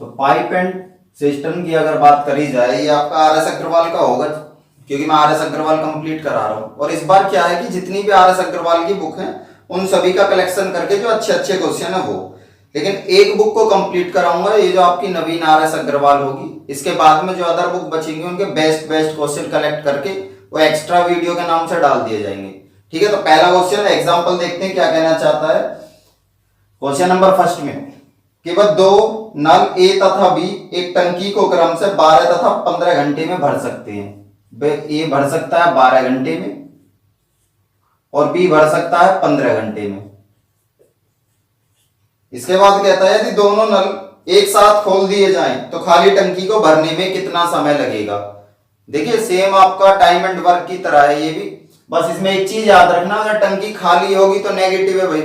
तो pipe and system की अगर बात करी जाए, ये आपका आर एस अग्रवाल का होगा, क्योंकि मैं आर एस अग्रवाल कंप्लीट करा रहा हूँ। और इस बार क्या है कि जितनी भी आर एस अग्रवाल की बुक है उन सभी का कलेक्शन करके जो अच्छे अच्छे क्वेश्चन है वो, लेकिन एक बुक को कंप्लीट कराऊंगा, ये जो आपकी नवीन आर एस अग्रवाल होगी। इसके बाद में जो अदर बुक बचेंगे उनके बेस्ट बेस्ट क्वेश्चन कलेक्ट करके वो एक्स्ट्रा वीडियो के नाम से डाल दिए जाएंगे। ठीक है, तो पहला क्वेश्चन एग्जाम्पल देखते हैं क्या कहना चाहता है। क्वेश्चन नंबर फर्स्ट में केवल दो नल ए तथा बी एक टंकी को क्रम से 12 तथा 15 घंटे में भर सकते हैं। ए भर सकता है 12 घंटे में और बी भर सकता है 15 घंटे में। इसके बाद कहता है यदि दोनों नल एक साथ खोल दिए जाएं तो खाली टंकी को भरने में कितना समय लगेगा। देखिए सेम आपका टाइम एंड वर्क की तरह है ये भी, बस इसमें एक चीज याद रखना, अगर टंकी खाली होगी तो नेगेटिव है भाई,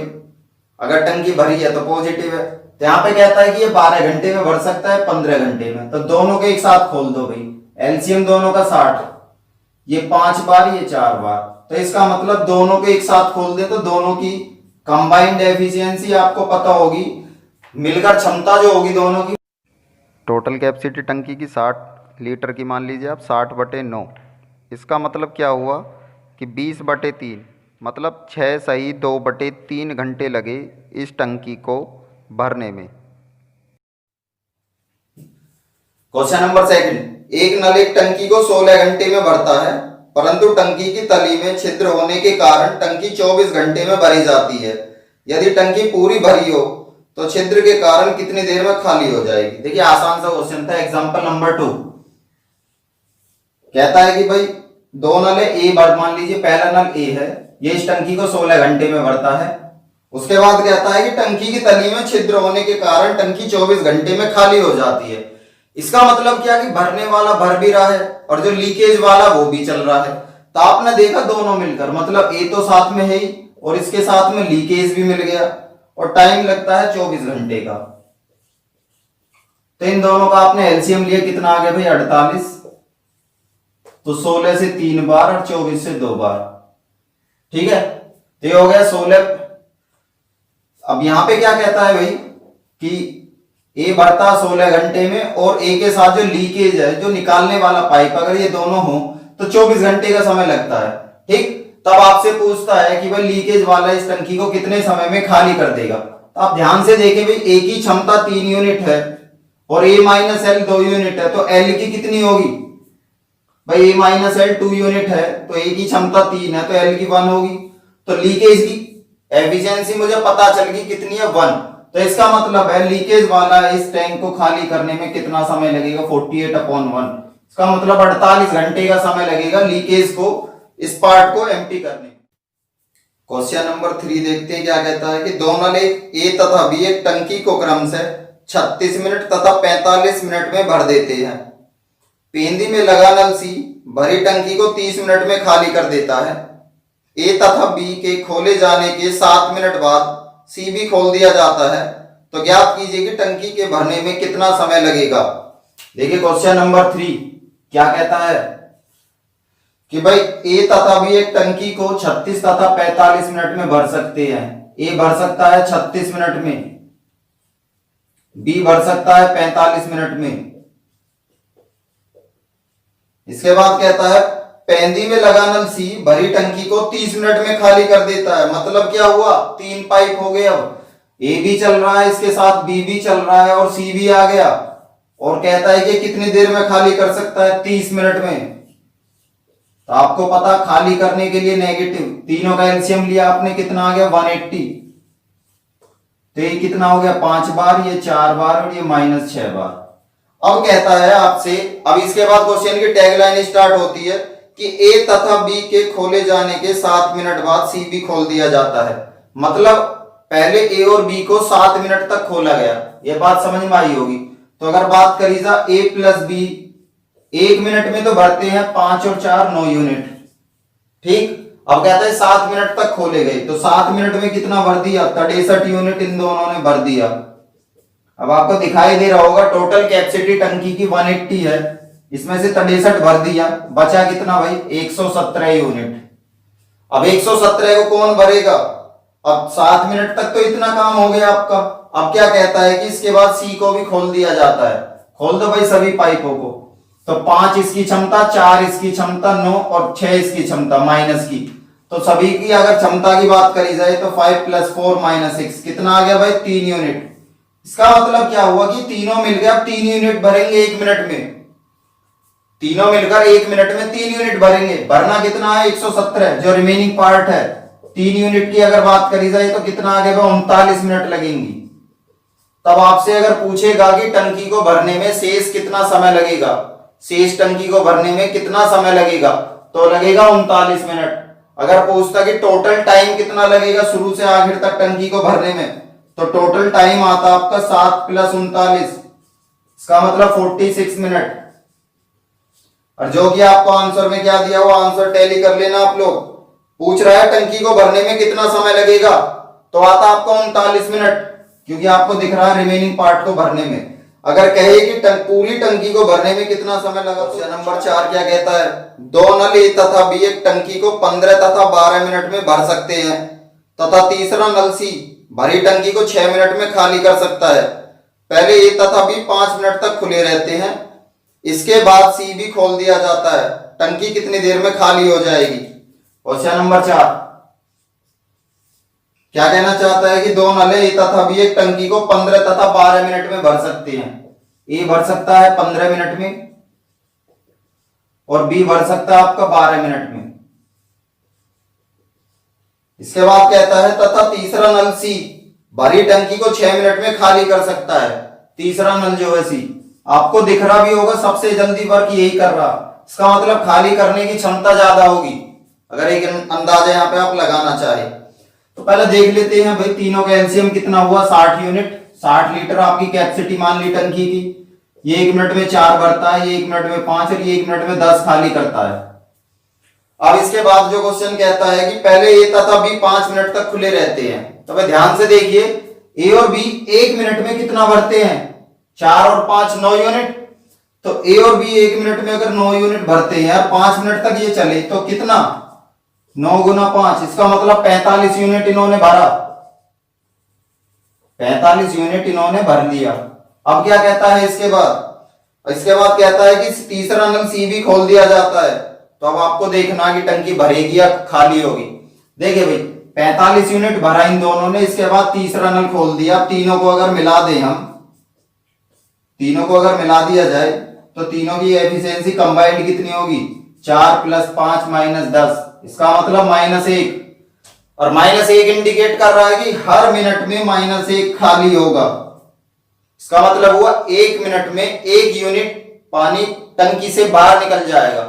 अगर टंकी भरी है तो पॉजिटिव है। तो यहाँ पे कहता है कि ये 12 घंटे में भर सकता है 15 घंटे में, तो दोनों के एक साथ खोल दो भाई। एलसीएम दोनों का 60, ये 5 बार ये 4 बार, तो इसका मतलब दोनों के एक साथ खोल दे तो दोनों की कंबाइंड एफिशिएंसी आपको पता होगी, मिलकर क्षमता जो होगी दोनों की। टोटल कैपेसिटी टंकी की 60 लीटर की मान लीजिए आप, 60/9। इसका मतलब क्या हुआ कि 20/3, मतलब 6 सही 2/3 घंटे लगे इस टंकी को भरने में। क्वेश्चन नंबर सेकंड, एक नल एक टंकी को 16 घंटे में भरता है, परंतु टंकी की तली में छिद्र होने के कारण टंकी 24 घंटे में भरी जाती है। यदि टंकी पूरी भरी हो तो छिद्र के कारण कितनी देर में खाली हो जाएगी। देखिए आसान सा क्वेश्चन था। एग्जांपल नंबर 2 कहता है कि भाई दो नल है, ए मान लीजिए पहला नल ए है, ये इस टंकी को 16 घंटे में भरता है। उसके बाद कहता है कि टंकी की तली में छिद्र होने के कारण टंकी 24 घंटे में खाली हो जाती है। इसका मतलब क्या कि भरने वाला भर भी रहा है और जो लीकेज वाला वो भी चल रहा है। तो आपने देखा दोनों मिलकर, मतलब ए तो साथ में है ही और इसके साथ में लीकेज भी मिल गया, और टाइम लगता है 24 घंटे का। तो इन दोनों का आपने एलसीएम लिया, कितना आ गया भाई 48, तो 16 से 3 बार और 24 से 2 बार। ठीक है, तो ये हो गया 16। अब यहां पे क्या कहता है भाई कि ए भरता 16 घंटे में और ए के साथ जो लीकेज है, जो निकालने वाला पाइप, अगर ये दोनों हो तो 24 घंटे का समय लगता है। ठीक, तब आपसे पूछता है कि भाई लीकेज वाला इस टंकी को कितने समय में खाली कर देगा। तो आप ध्यान से देखें भाई, ए की क्षमता 3 यूनिट है और ए माइनस एल 2 यूनिट है, तो एल की कितनी होगी भाई, ए माइनस एल 2 यूनिट है, तो ए की क्षमता 3 है तो एल की 1 होगी। तो लीकेज की एफिशिएंसी मुझे पता चल गई कितनी है 1। तो इसका मतलब है लीकेज वाला इस टैंक को खाली करने में कितना समय लगेगा 48/1। इसका मतलब 48 घंटे का समय लगेगा लीकेज को, इस पार्ट को एम्प्टी करने में। क्वेश्चन नंबर 3 देखते हैं क्या कहता है कि दो नल ए तथा बी एक टंकी को क्रम से 36 मिनट तथा 45 मिनट में भर देते हैं। पेंदी में लगा नल सी भरी टंकी को 30 मिनट में खाली कर देता है। ए तथा बी के खोले जाने के 7 मिनट बाद सी भी खोल दिया जाता है, तो ज्ञात कीजिए कि टंकी के भरने में कितना समय लगेगा। देखिए क्वेश्चन नंबर 3 क्या कहता है कि भाई ए तथा बी एक टंकी को 36 तथा 45 मिनट में भर सकते हैं। ए भर सकता है 36 मिनट में, बी भर सकता है 45 मिनट में। इसके बाद कहता है पेंदी में लगा नल सी भरी टंकी को 30 मिनट में खाली कर देता है। मतलब क्या हुआ, 3 पाइप हो गए, अब ए भी चल रहा है, इसके साथ बी भी चल रहा है और सी भी आ गया, और कहता है कि कितनी देर में खाली कर सकता है 30 मिनट में। तो आपको पता खाली करने के लिए नेगेटिव, तीनों का एलसीएम लिया आपने, कितना आ गया 180। तो ये कितना हो गया 5 बार, ये 4 बार और ये -6 बार। अब कहता है आपसे, अब इसके बाद क्वेश्चन की टैगलाइन स्टार्ट होती है कि ए तथा बी के खोले जाने के 7 मिनट बाद सी भी खोल दिया जाता है। मतलब पहले ए और बी को 7 मिनट तक खोला गया, ये बात समझ में आई होगी। तो अगर बात करी जा ए प्लस बी 1 मिनट में तो भरते हैं 5 और 4 9 यूनिट। ठीक, अब कहता है 7 मिनट तक खोले गए, तो 7 मिनट में कितना भर दिया 63 यूनिट इन दोनों ने भर दिया। अब आपको दिखाई दे रहा होगा टोटल कैपेसिटी टंकी की 180 है, इसमें से 63 भर दिया, बचा कितना भाई 117 यूनिट। अब 117 को कौन भरेगा। अब 7 मिनट तक तो इतना काम हो गया आपका, अब क्या कहता है कि इसके बाद सी को भी खोल दिया जाता है। खोल दो भाई सभी पाइपों को। तो 5 इसकी क्षमता, 4 इसकी क्षमता, 9 और 6 इसकी क्षमता माइनस की। तो सभी की अगर क्षमता की बात करी जाए तो 5 + 4 - 6 कितना आ गया भाई? 3 यूनिट। इसका मतलब क्या हुआ कि तीनों मिलकर अब 3 यूनिट भरेंगे 1 मिनट में। तीनों मिलकर 1 मिनट में 3 यूनिट भरेंगे। भरना कितना है? 117। जो रिमेनिंग पार्ट है 3 यूनिट की अगर बात करी जाए तो कितना आ गया? 39 मिनट लगेंगी। तब आपसे अगर पूछेगा कि टंकी को भरने में शेष कितना समय लगेगा, शेष टंकी को भरने में कितना समय लगेगा, तो लगेगा 39 मिनट। अगर पूछता कि टोटल टाइम कितना लगेगा शुरू से आखिर तक टंकी को भरने में, तो टोटल टाइम आता आपका 7 + 39, इसका मतलब 46 मिनट। और जो कि आपको आंसर में क्या दिया वो आंसर टैली कर लेना आप लोग। पूछ रहा है टंकी को भरने में कितना समय लगेगा, तो आता आपको 39 मिनट, क्योंकि आपको दिख रहा है रिमेनिंग पार्ट को भरने में। अगर कहे कि पूरी टंकी को भरने में कितना समय लगा, तो नंबर 4 क्या कहता है? 2 नल ए तथा बी एक टंकी को 15 तथा 12 मिनट में भर सकते हैं, तथा तीसरा नल सी भरी टंकी को 6 मिनट में खाली कर सकता है। पहले ए तथा बी 5 मिनट तक खुले रहते हैं, इसके बाद सी भी खोल दिया जाता है। टंकी कितनी देर में खाली हो जाएगी? क्वेश्चन नंबर 4 क्या कहना चाहता है कि 2 नल ए तथा बी एक टंकी को 15 तथा 12 मिनट में भर सकते हैं। ए भर सकता है 15 मिनट में और बी भर सकता है आपका 12 मिनट में। इसके बाद कहता है तथा तीसरा नल सी भरी टंकी को 6 मिनट में खाली कर सकता है। तीसरा नल जो है सी, आपको दिख रहा भी होगा सबसे जल्दी वर्क यही कर रहा, इसका मतलब खाली करने की क्षमता ज्यादा होगी। अगर एक अंदाजा यहाँ पे आप लगाना चाहे तो पहले देख लेते हैं भाई तीनों का एलसीएम कितना हुआ? 60 यूनिट। 60 लीटर आपकी कैपेसिटी मान ली टंकी की। ये 1 मिनट में 4 भरता है, ये 1 मिनट में 5 और ये 1 मिनट में 10 खाली करता है। अब इसके बाद जो क्वेश्चन कहता है कि पहले ए तथा बी 5 मिनट तक खुले रहते हैं। तो भाई ध्यान से देखिए, ए और बी 1 मिनट में कितना भरते हैं? 4 और 5 9 यूनिट। तो ए और बी 1 मिनट में अगर 9 यूनिट भरते हैं और 5 मिनट तक ये चले तो कितना? 9 × 5, इसका मतलब 45 यूनिट इन्होंने भरा। 45 यूनिट इन्होंने भर लिया। अब क्या कहता है इसके बाद? इसके बाद कहता है कि तीसरा नल सी भी खोल दिया जाता है। तो अब आपको देखना कि टंकी भरेगी या खाली होगी। देखिए भाई 45 यूनिट भरा इन दोनों ने, इसके बाद तीसरा नल खोल दिया। तीनों को अगर मिला दें हम, तीनों को अगर मिला दिया जाए तो तीनों की एफिशिएंसी कंबाइंड कितनी होगी? 4 + 5 - 10, इसका मतलब -1। और -1 इंडिकेट कर रहा है कि हर मिनट में -1 खाली होगा। इसका मतलब हुआ 1 मिनट में 1 यूनिट पानी टंकी से बाहर निकल जाएगा।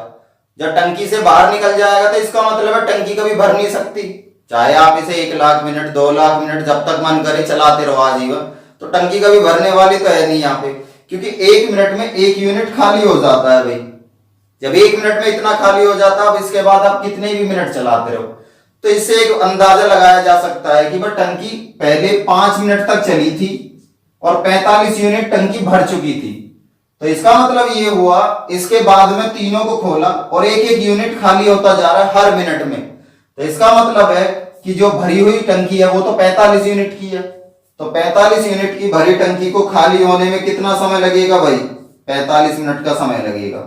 जब टंकी से बाहर निकल जाएगा तो इसका मतलब है टंकी कभी भर नहीं सकती। चाहे आप इसे 1 लाख मिनट 2 लाख मिनट जब तक मन करे चलाते रहो आजीवन, तो टंकी कभी भरने वाली तो है नहीं यहाँ पे, क्योंकि 1 मिनट में 1 यूनिट खाली हो जाता है भाई। जब 1 मिनट में इतना खाली हो जाता है, अब इसके बाद आप कितने भी मिनट चलाते रहो। तो इससे एक अंदाजा लगाया जा सकता है कि वह टंकी पहले 5 मिनट तक चली थी और 45 यूनिट टंकी भर चुकी थी। तो इसका मतलब ये हुआ इसके बाद में तीनों को खोला और 1-1 यूनिट खाली होता जा रहा है हर मिनट में। तो इसका मतलब है कि जो भरी हुई टंकी है वो तो 45 यूनिट की है। तो 45 यूनिट की भरी टंकी को खाली होने में कितना समय लगेगा भाई? 45 मिनट का समय लगेगा।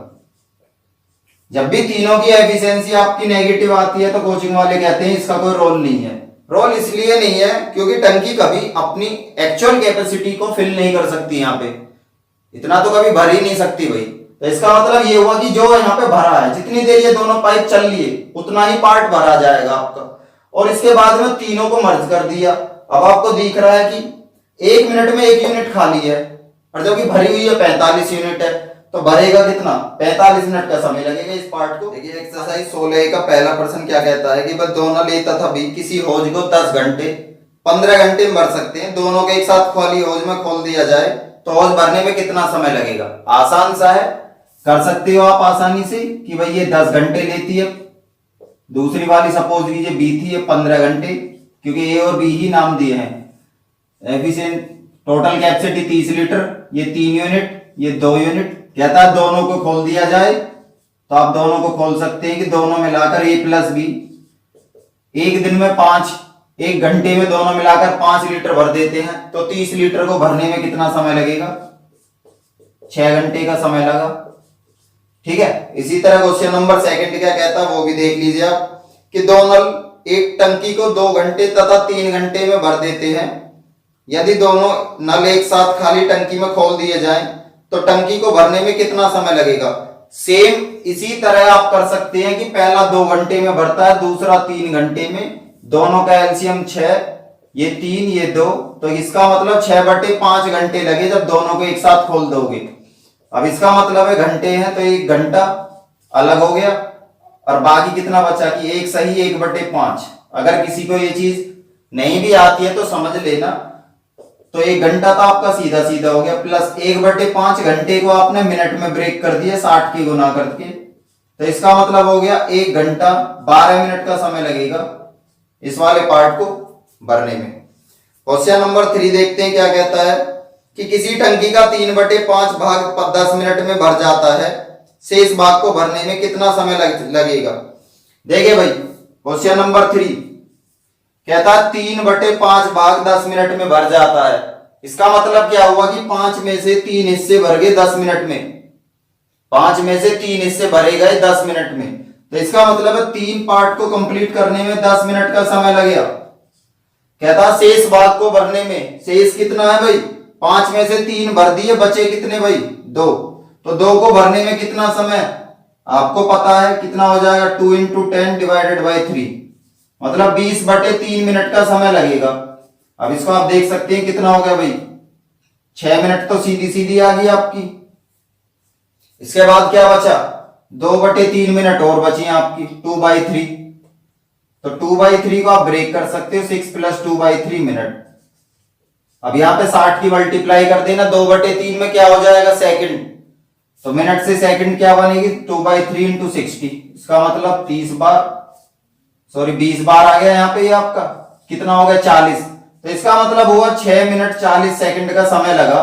जब भी तीनों की एफिशिएंसी आपकी नेगेटिव आती है तो कोचिंग वाले कहते हैं इसका कोई रोल नहीं है। रोल इसलिए नहीं है क्योंकि टंकी कभी अपनी एक्चुअल कैपेसिटी को फिल नहीं कर सकती। यहाँ पे इतना तो कभी भर ही नहीं सकती भाई। तो इसका मतलब ये हुआ कि जो यहाँ पे भरा है, जितनी देर ये दोनों पाइप चल लिए उतना ही पार्ट भरा जाएगा आपका। और इसके बाद में तीनों को मर्ज कर दिया। अब आपको दिख रहा है कि 1 मिनट में 1 यूनिट खाली है और जबकि भरी हुई है 45 यूनिट है, तो भरेगा कितना? 45 मिनट का समय लगेगा इस पार्ट को। देखिए एक्सरसाइज 16 का पहला प्रश्न क्या कहता है कि बस दोनों ए तथा बी किसी हौज को 10 घंटे 15 घंटे में भर सकते हैं। दोनों के एक साथ खाली हौज में खोल दिया जाए तो हौज भरने में कितना समय लगेगा? आसान सा है, कर सकते हो आप आसानी से कि भाई ये 10 घंटे लेती है। दूसरी वाली सपोज कीजिए बी थी, ये 15 घंटे, क्योंकि ए और बी ही नाम दिए हैं। एफिशिएंट टोटल कैपेसिटी 30 लीटर, ये 3 यूनिट, ये 2 यूनिट। कहता है दोनों को खोल दिया जाए, तो आप दोनों को खोल सकते हैं कि दोनों मिलाकर ए + बी। एक दिन में 5 1 घंटे में दोनों मिलाकर 5 लीटर भर देते हैं, तो 30 लीटर को भरने में कितना समय लगेगा? 6 घंटे का समय लगा। ठीक है। इसी तरह क्वेश्चन नंबर सेकंड क्या कहता है वो भी देख लीजिए आप, कि दो नल एक टंकी को 2 घंटे तथा 3 घंटे में भर देते हैं। यदि दोनों नल एक साथ खाली टंकी में खोल दिए जाएं तो टंकी को भरने में कितना समय लगेगा? सेम इसी तरह आप कर सकते हैं कि पहला 2 घंटे में भरता है, दूसरा 3 घंटे में, दोनों का एलसीएम 6, ये 3 ये 2, तो इसका मतलब 6/5 घंटे लगे जब दोनों को एक साथ खोल दोगे। अब इसका मतलब है घंटे हैं तो 1 घंटा अलग हो गया, और बाकी कितना बचा कि 1 सही 1/5। अगर किसी को ये चीज नहीं भी आती है तो समझ लेना, तो 1 घंटा तो आपका सीधा सीधा हो गया, प्लस 1/5 घंटे को आपने मिनट में ब्रेक कर दिया 60 की गुना करके, तो इसका मतलब हो गया 1 घंटा 12 मिनट का समय लगेगा इस वाले पार्ट को भरने में। क्वेश्चन नंबर 3 देखते हैं क्या कहता है, कि किसी टंकी का 3/5 भाग 10 मिनट में भर जाता है, शेष भाग को भरने में कितना समय लगेगा? देखिए भाई, क्वेश्चन नंबर 3 कहता है 3/5 भाग 10 मिनट में भर जाता है। इसका मतलब क्या हुआ कि 5 में से 3 हिस्से भर गए 10 मिनट में, 5 में से 3 हिस्से भरे गए 10 मिनट में, तो इसका मतलब है 3 पार्ट को कंप्लीट करने में 10 मिनट का समय लगेगा। कहता है शेष भाग को भरने में, शेष कितना है भाई? 5 में से 3 भर दिए, बचे कितने भाई? 2, तो 2 को भरने में कितना समय आपको पता है कितना हो जाएगा? 2 × 10 / 3, मतलब 20/3 मिनट का समय लगेगा। अब इसको आप देख सकते हैं कितना हो गया भाई? 6 मिनट तो सीधी सीधी आ गई आपकी। इसके बाद क्या बचा? 2/3 मिनट और बची आपकी, 2/3, तो 2/3 को आप ब्रेक कर सकते हो, 6 + 2/3 मिनट। अब यहां पे 60 की मल्टीप्लाई कर देना, 2/3 में क्या हो जाएगा? सेकंड, तो मिनट से सेकंड क्या बनेगी? 2/3 × 60, इसका मतलब 20 बार आ गया यहाँ पे। ये आपका कितना हो गया? 40, तो इसका मतलब हुआ 6 मिनट 40 सेकंड का समय लगा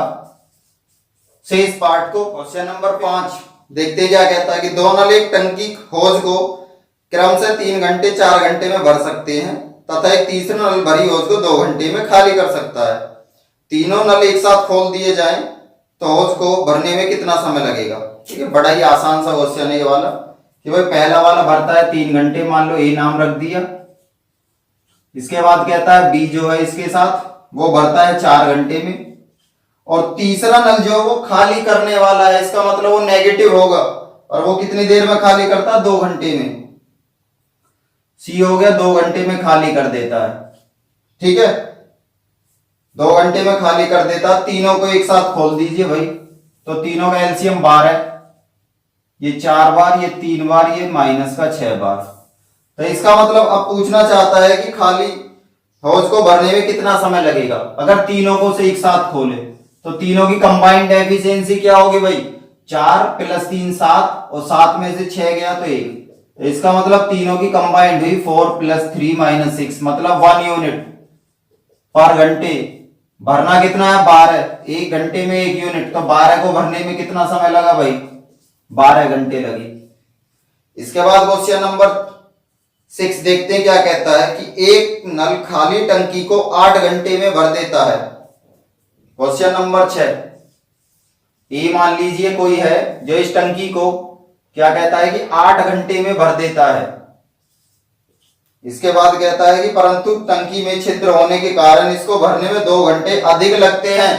शेष पार्ट को। क्वेश्चन नंबर 5 देखते क्या कहता है, कि दो नल एक टंकी होज को क्रम से 3 घंटे 4 घंटे में भर सकते हैं तथा एक तीसरा नल भरी होज को 2 घंटे में खाली कर सकता है। तीनों नल एक साथ खोल दिए जाएं तो होज को भरने में कितना समय लगेगा? ठीक है, बड़ा ही आसान सा क्वेश्चन है ये वाला, कि भाई पहला वाला भरता है 3 घंटे, मान लो ए नाम रख दिया। इसके बाद कहता है बी जो है इसके साथ वो भरता है 4 घंटे में, और तीसरा नल जो है वो खाली करने वाला है, इसका मतलब वो नेगेटिव होगा, और वो कितनी देर में खाली करता है? 2 घंटे में। सी हो गया, 2 घंटे में खाली कर देता है। ठीक है, 2 घंटे में खाली कर देता है। तीनों को एक साथ खोल दीजिए भाई, तो तीनों का एलसीएम 12, ये 4 बार, ये 3 बार, ये -6 बार। तो इसका मतलब अब पूछना चाहता है कि खाली हौज को भरने में कितना समय लगेगा अगर तीनों को से एक साथ खोले, तो तीनों की कंबाइंड एफिशिएंसी क्या होगी भाई? 4 + 3 7, और 7 में से 6 गया तो 1, तो इसका मतलब तीनों की कंबाइंड हुई 4 + 3 - 6, मतलब 1 यूनिट पर घंटे। भरना कितना है? 12, 1 घंटे में 1 यूनिट, तो 12 को भरने में कितना समय लगा भाई? 12 घंटे लगे। इसके बाद क्वेश्चन नंबर 6 देखते हैं क्या कहता है, कि एक नल खाली टंकी को 8 घंटे में भर देता है। क्वेश्चन नंबर 6, ये मान लीजिए कोई है जो इस टंकी को क्या कहता है कि 8 घंटे में भर देता है। इसके बाद कहता है कि परंतु टंकी में छिद्र होने के कारण इसको भरने में 2 घंटे अधिक लगते हैं।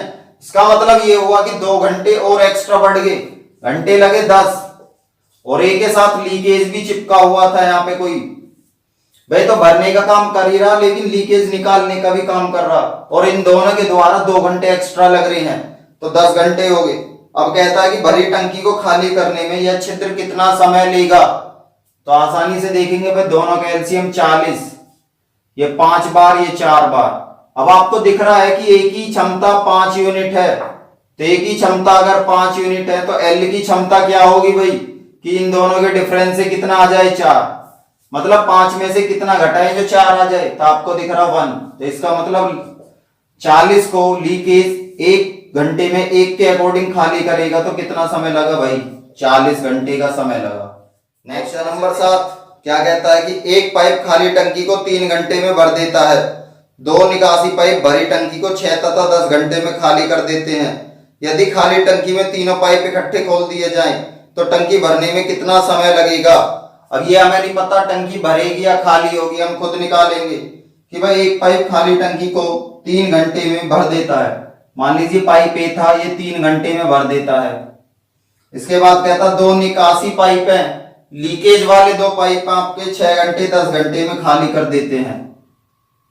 इसका मतलब ये हुआ कि 2 घंटे और एक्स्ट्रा बढ़ गए, घंटे लगे 10, और एक के साथ लीकेज भी चिपका हुआ था यहाँ पे कोई भाई, तो भरने का काम कर ही रहा लेकिन लीकेज निकालने का भी काम कर रहा, और इन दोनों के द्वारा 2 घंटे एक्स्ट्रा लग रहे हैं, तो 10 घंटे हो गए। अब कहता है कि भरी टंकी को खाली करने में यह छिद्र कितना समय लेगा? तो आसानी से देखेंगे भाई, दोनों का एलसीएम 40, ये 5 बार, ये 4 बार। अब आपको दिख रहा है कि एक ही क्षमता 5 यूनिट है, तो एक ही क्षमता अगर 5 यूनिट है तो एल की क्षमता क्या होगी भाई? कि इन दोनों के डिफरेंस से कितना आ जाए? 4, मतलब 5 में से कितना घटाए जो 4 आ जाए, तो आपको दिख रहा 1, तो इसका मतलब 40 को लीकेज 1 घंटे में 1 के अकॉर्डिंग खाली करेगा, तो कितना समय लगा भाई? 40 घंटे का समय लगा। नेक्स्ट नंबर 7 क्या कहता है, कि एक पाइप खाली टंकी को 3 घंटे में भर देता है दो निकासी पाइप भरी टंकी को 6 तथा 10 घंटे में खाली कर देते हैं। यदि खाली टंकी में तीनों पाइप इकट्ठे खोल दिए जाएं तो टंकी भरने में कितना समय लगेगा। अब ये हमें नहीं पता टंकी भरेगी या खाली होगी, हम खुद निकालेंगे कि भाई एक पाइप खाली टंकी को 3 घंटे में भर देता है। मान लीजिए पाइप ए था, ये 3 घंटे में भर देता है। इसके बाद कहता दो निकासी पाइप है, लीकेज वाले दो पाइप आपके 6 घंटे 10 घंटे में खाली कर देते हैं।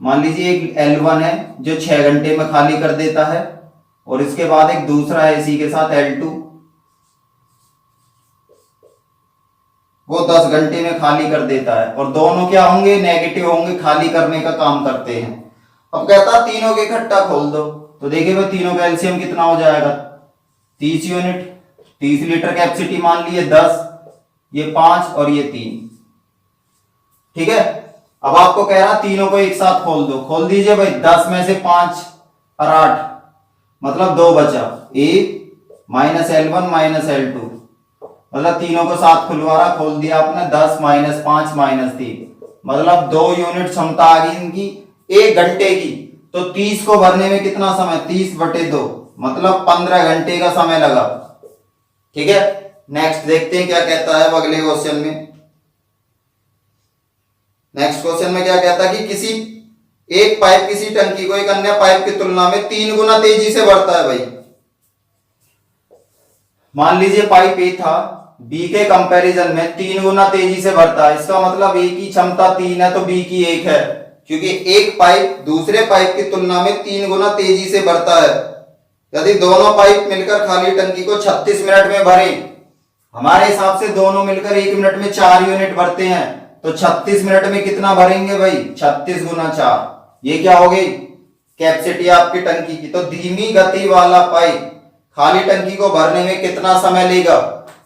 मान लीजिए एक L1 है जो 6 घंटे में खाली कर देता है और इसके बाद एक दूसरा है इसी के साथ L2, वो 10 घंटे में खाली कर देता है और दोनों क्या होंगे, नेगेटिव होंगे, खाली करने का काम करते हैं। अब कहता तीनों के इकट्ठा खोल दो, तो देखिए भाई तीनों का एलसीएम कितना हो जाएगा, 30 यूनिट, 30 लीटर कैपेसिटी मान लिए 10, ये 5 और ये 3। ठीक है, अब आपको कह रहा तीनों को एक साथ खोल दो, खोल दीजिए भाई। 10 में से 5 और 8 मतलब 2 बचा, ए माइनस L1 माइनस L2, मतलब तीनों को साथ खुलवा रहा, खोल दिया आपने। 10 माइनस 5 माइनस 3 मतलब 2 यूनिट क्षमता आ गई इनकी 1 घंटे की। तो 30 को भरने में कितना समय, 30/2 मतलब 15 घंटे का समय लगा। ठीक है, नेक्स्ट देखते हैं क्या कहता है अगले क्वेश्चन में। नेक्स्ट क्वेश्चन में क्या कहता है कि किसी एक पाइप किसी टंकी को एक अन्य पाइप की तुलना में 3 गुना तेजी से भरता है। भाई मान लीजिए पाइप ए था, बी के कंपैरिजन में 3 गुना तेजी से भरता है। इसका मतलब ए की क्षमता 3 है तो बी की 1 है, क्योंकि एक पाइप दूसरे पाइप की तुलना में 3 गुना तेजी से भरता है। यदि दोनों पाइप मिलकर खाली टंकी को 36 मिनट में भरें, हमारे हिसाब से दोनों मिलकर 1 मिनट में 4 यूनिट भरते हैं, तो 36 मिनट में कितना भरेंगे भाई, 36 गुना 4, ये क्या हो गई कैपेसिटी आपकी टंकी की। तो धीमी गति वाला पाइप खाली टंकी को भरने में कितना समय लेगा।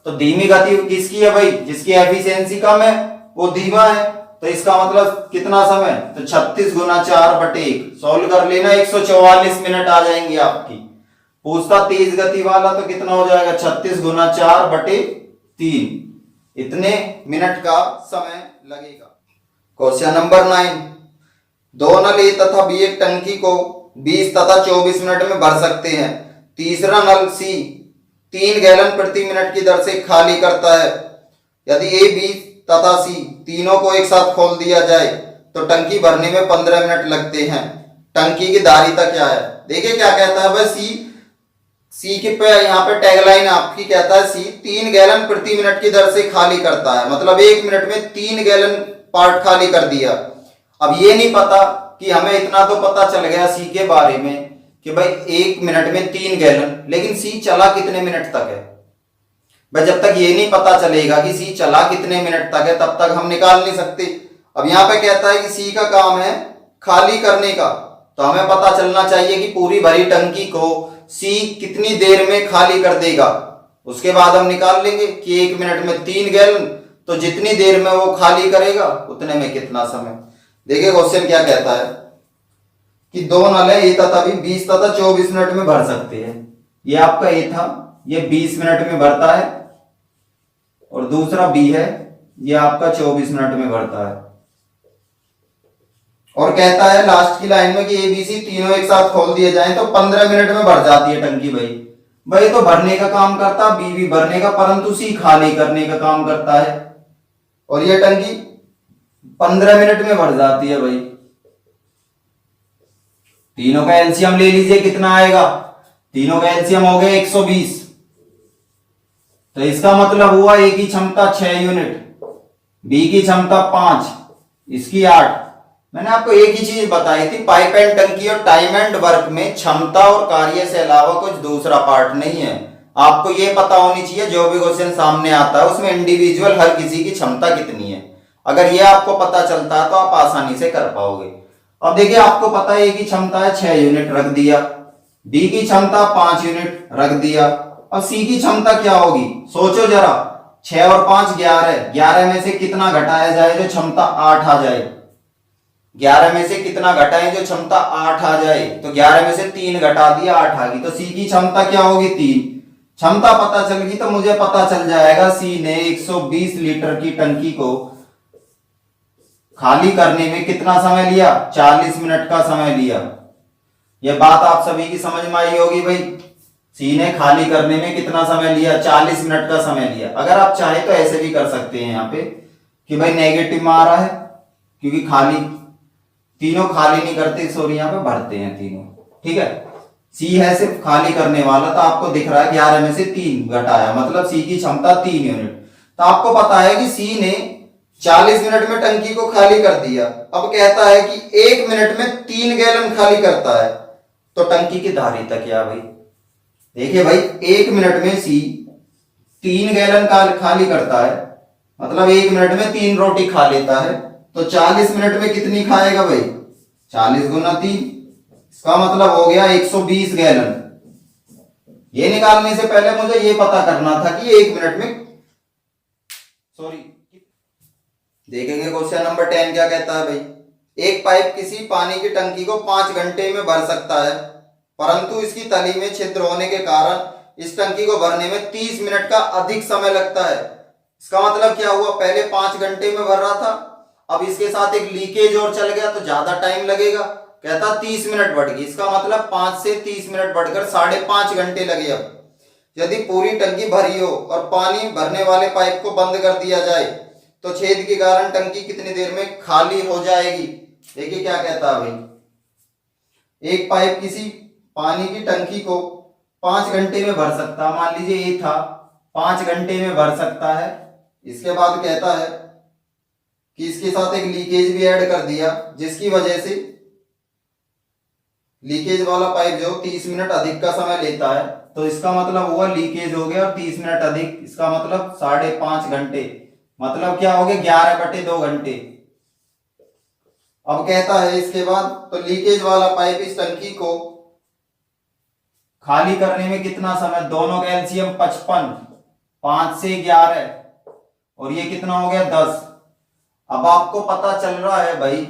तो धीमी गति किसकी है भाई, जिसकी एफिशिएंसी कम है वो धीमा है, तो इसका मतलब कितना समय, तो 36 गुना 4/1 सॉल्व कर लेना, 144 मिनट आ जाएंगे आपकी। पूछता तेज गति वाला तो कितना हो जाएगा, 36 गुना 4/3, इतने मिनट का समय लगेगा। क्वेश्चन नंबर 9, दो नल ए तथा बी एक टंकी को 20 तथा 24 मिनट में भर सकते हैं। तीसरा नल सी 3 गैलन प्रति मिनट की दर से खाली करता है। यदि ए, बी तथा सी तीनों को एक साथ खोल दिया जाए तो टंकी भरने में 15 मिनट लगते हैं। टंकी की धारिता क्या है। देखिए क्या कहता है भाई, सी के पे यहाँ पे टैगलाइन आपकी कहता है सी 3 गैलन प्रति मिनट की दर से खाली करता है, मतलब 1 मिनट में 3 गैलन पार्ट खाली कर दिया। अब ये नहीं पता कि हमें इतना तो पता चल गया सी के बारे में कि भाई 1 मिनट में 3 गैलन, लेकिन सी चला कितने मिनट तक है भाई। जब तक ये नहीं पता चलेगा कि सी चला कितने मिनट तक है तब तक हम निकाल नहीं सकते। अब यहाँ पे कहता है कि सी का काम है खाली करने का, तो हमें पता चलना चाहिए कि पूरी भरी टंकी को सी कितनी देर में खाली कर देगा। उसके बाद हम निकाल लेंगे कि 1 मिनट में 3 गैलन, तो जितनी देर में वो खाली करेगा उतने में कितना समय। देखिए क्वेश्चन क्या कहता है कि दो नल है ए तथा बी 20 तथा 24 मिनट में भर सकते हैं। ये आपका ए था, ये 20 मिनट में भरता है, और दूसरा बी है, ये आपका 24 मिनट में भरता है। और कहता है लास्ट की लाइन में कि ए बी सी तीनों एक साथ खोल दिए जाएं तो 15 मिनट में भर जाती है टंकी। भाई तो भरने का काम करता, बी भी भरने का, परंतु सी खाली करने का काम करता है, और ये टंकी 15 मिनट में भर जाती है। भाई तीनों का एलसीएम ले लीजिए, कितना आएगा, तीनों का एलसीएम हो गया 120। तो इसका मतलब हुआ ए की क्षमता 6 यूनिट, बी की क्षमता 5, इसकी 8। मैंने आपको एक ही चीज बताई थी, पाइप एंड टंकी और टाइम एंड वर्क में क्षमता और कार्य से अलावा कुछ दूसरा पार्ट नहीं है। आपको ये पता होनी चाहिए जो भी क्वेश्चन सामने आता है उसमें इंडिविजुअल हर किसी की क्षमता कितनी है। अगर ये आपको पता चलता है तो आप आसानी से कर पाओगे। अब देखिए आपको पता है ए की क्षमता है 6 यूनिट, रख दिया, बी की क्षमता 5 यूनिट, रख दिया। अब सी की क्षमता क्या होगी, सोचो जरा, 6 और 5 11, 11 में से कितना घटाया जाए जो क्षमता 8 आ जाए। 11 में से कितना घटाएं जो क्षमता 8 आ जाए, तो 11 में से 3 घटा दिया, 8 आ गई। तो सी की क्षमता क्या होगी, 3। क्षमता पता चल गई तो मुझे पता चल जाएगा सी ने 120 लीटर की टंकी को खाली करने में कितना समय लिया? 40 मिनट का समय लिया। यह बात आप सभी की समझ में आई होगी भाई। सी ने खाली करने में कितना समय लिया? 40 मिनट का समय लिया। अगर आप चाहे तो ऐसे भी कर सकते हैं यहाँ पे कि भाई नेगेटिव में आ रहा है, क्योंकि खाली तीनों खाली नहीं करते, सॉरी यहाँ पे भरते हैं तीनों। ठीक है, सी है सिर्फ खाली करने वाला, तो आपको दिख रहा है 11 में से 3 घटाया, मतलब सी की क्षमता 3 यूनिट। तो आपको पता है कि सी ने 40 मिनट में टंकी को खाली कर दिया। अब कहता है कि 1 मिनट में 3 गैलन खाली करता है, तो टंकी की धारिता क्या भाई? देखिए भाई, 1 मिनट में सी 3 गैलन खाली करता है, मतलब 1 मिनट में 3 रोटी खा लेता है, तो 40 मिनट में कितनी खाएगा भाई? 40 गुना 3, इसका मतलब हो गया 120 गैलन। ये निकालने से पहले मुझे ये पता करना था कि 1 मिनट में, सॉरी, देखेंगे क्वेश्चन नंबर 10 क्या कहता है भाई। एक पाइप किसी पानी की टंकी को 5 घंटे में भर सकता है, परंतु इसकी तली में छिद्र होने के कारण इस टंकी को भरने में 30 मिनट का अधिक समय लगता है। इसका मतलब क्या हुआ? पहले 5 घंटे में भर रहा था, अब इसके साथ एक लीकेज और चल गया तो ज्यादा टाइम लगेगा। कहता 30 मिनट बढ़ गई, इसका मतलब 5 से 30 मिनट बढ़कर 5.5 घंटे लगे। अब यदि पूरी टंकी भरी हो और पानी भरने वाले पाइप को बंद कर दिया जाए तो छेद के कारण टंकी कितनी देर में खाली हो जाएगी? देखिए क्या कहता है भाई। एक पाइप किसी पानी की टंकी को 5 घंटे में भर सकता, मान लीजिए ये था 5 घंटे में भर सकता है। इसके बाद कहता है कि इसके साथ एक लीकेज भी ऐड कर दिया, जिसकी वजह से लीकेज वाला पाइप जो 30 मिनट अधिक का समय लेता है, तो इसका मतलब हुआ लीकेज हो गया और 30 मिनट अधिक, इसका मतलब 5.5 घंटे, मतलब क्या हो गया? 11/2 घंटे। अब कहता है इसके बाद, तो लीकेज वाला पाइप इस टंकी को खाली करने में कितना समय? दोनों का एलसीएम 55, 5 से 11 और ये कितना हो गया? 10। अब आपको पता चल रहा है भाई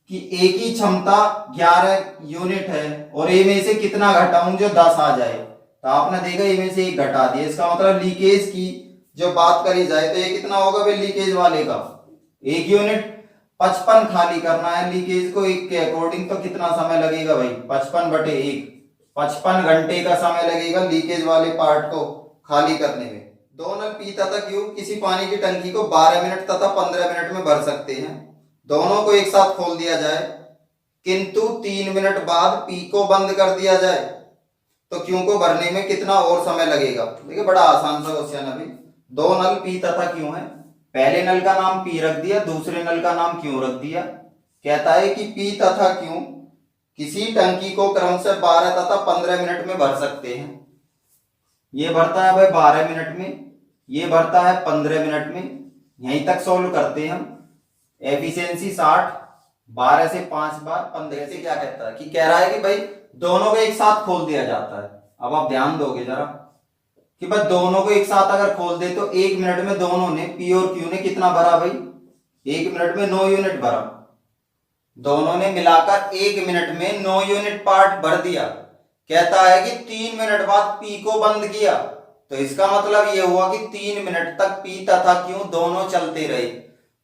कि ए की क्षमता 11 यूनिट है और ए में से कितना घटाऊं जो 10 आ जाए? तो आपने देखा ए में से 1 घटा दिया, इसका मतलब लीकेज की जो बात करी जाए तो ये कितना होगा भाई लीकेज वाले का? 1 यूनिट। 55 खाली करना है लीकेज को 1 के अकॉर्डिंग, तो कितना समय लगेगा भाई? 55/1, 55 घंटे का समय लगेगा लीकेज वाले पार्ट को खाली करने में। दो नल पी तथा क्यू किसी पानी की टंकी को 12 मिनट तथा 15 मिनट में भर सकते हैं। दोनों को एक साथ खोल दिया जाए, किंतु 3 मिनट बाद पी को बंद कर दिया जाए, तो क्यू को भरने में कितना और समय लगेगा? देखिए बड़ा आसान सा क्वेश्चन है भाई। दो नल पी तथा क्यू है, पहले नल का नाम पी रख दिया, दूसरे नल का नाम क्यू रख दिया। कहता है कि पी तथा क्यू किसी टंकी को क्रम से 12 तथा 15 मिनट में भर सकते हैं। ये भरता है भाई 12 मिनट में, ये भरता है 15 मिनट में। यहीं तक सॉल्व करते हैं हम। एफिशिएंसी 60, 12 से 5 बार 15 से क्या कहता है कि कह रहा है कि भाई दोनों को एक साथ खोल दिया जाता है। अब आप ध्यान दोगे जरा कि भाई दोनों को एक साथ अगर खोल दे तो 1 मिनट में दोनों ने, पी और क्यू ने कितना भरा भाई? 1 मिनट में 9 यूनिट भरा। दोनों ने मिलाकर 1 मिनट में 9 यूनिट पार्ट भर दिया। कहता है कि 3 मिनट बाद पी को बंद किया, तो इसका मतलब यह हुआ कि 3 मिनट तक पी तथा क्यू दोनों चलते रहे।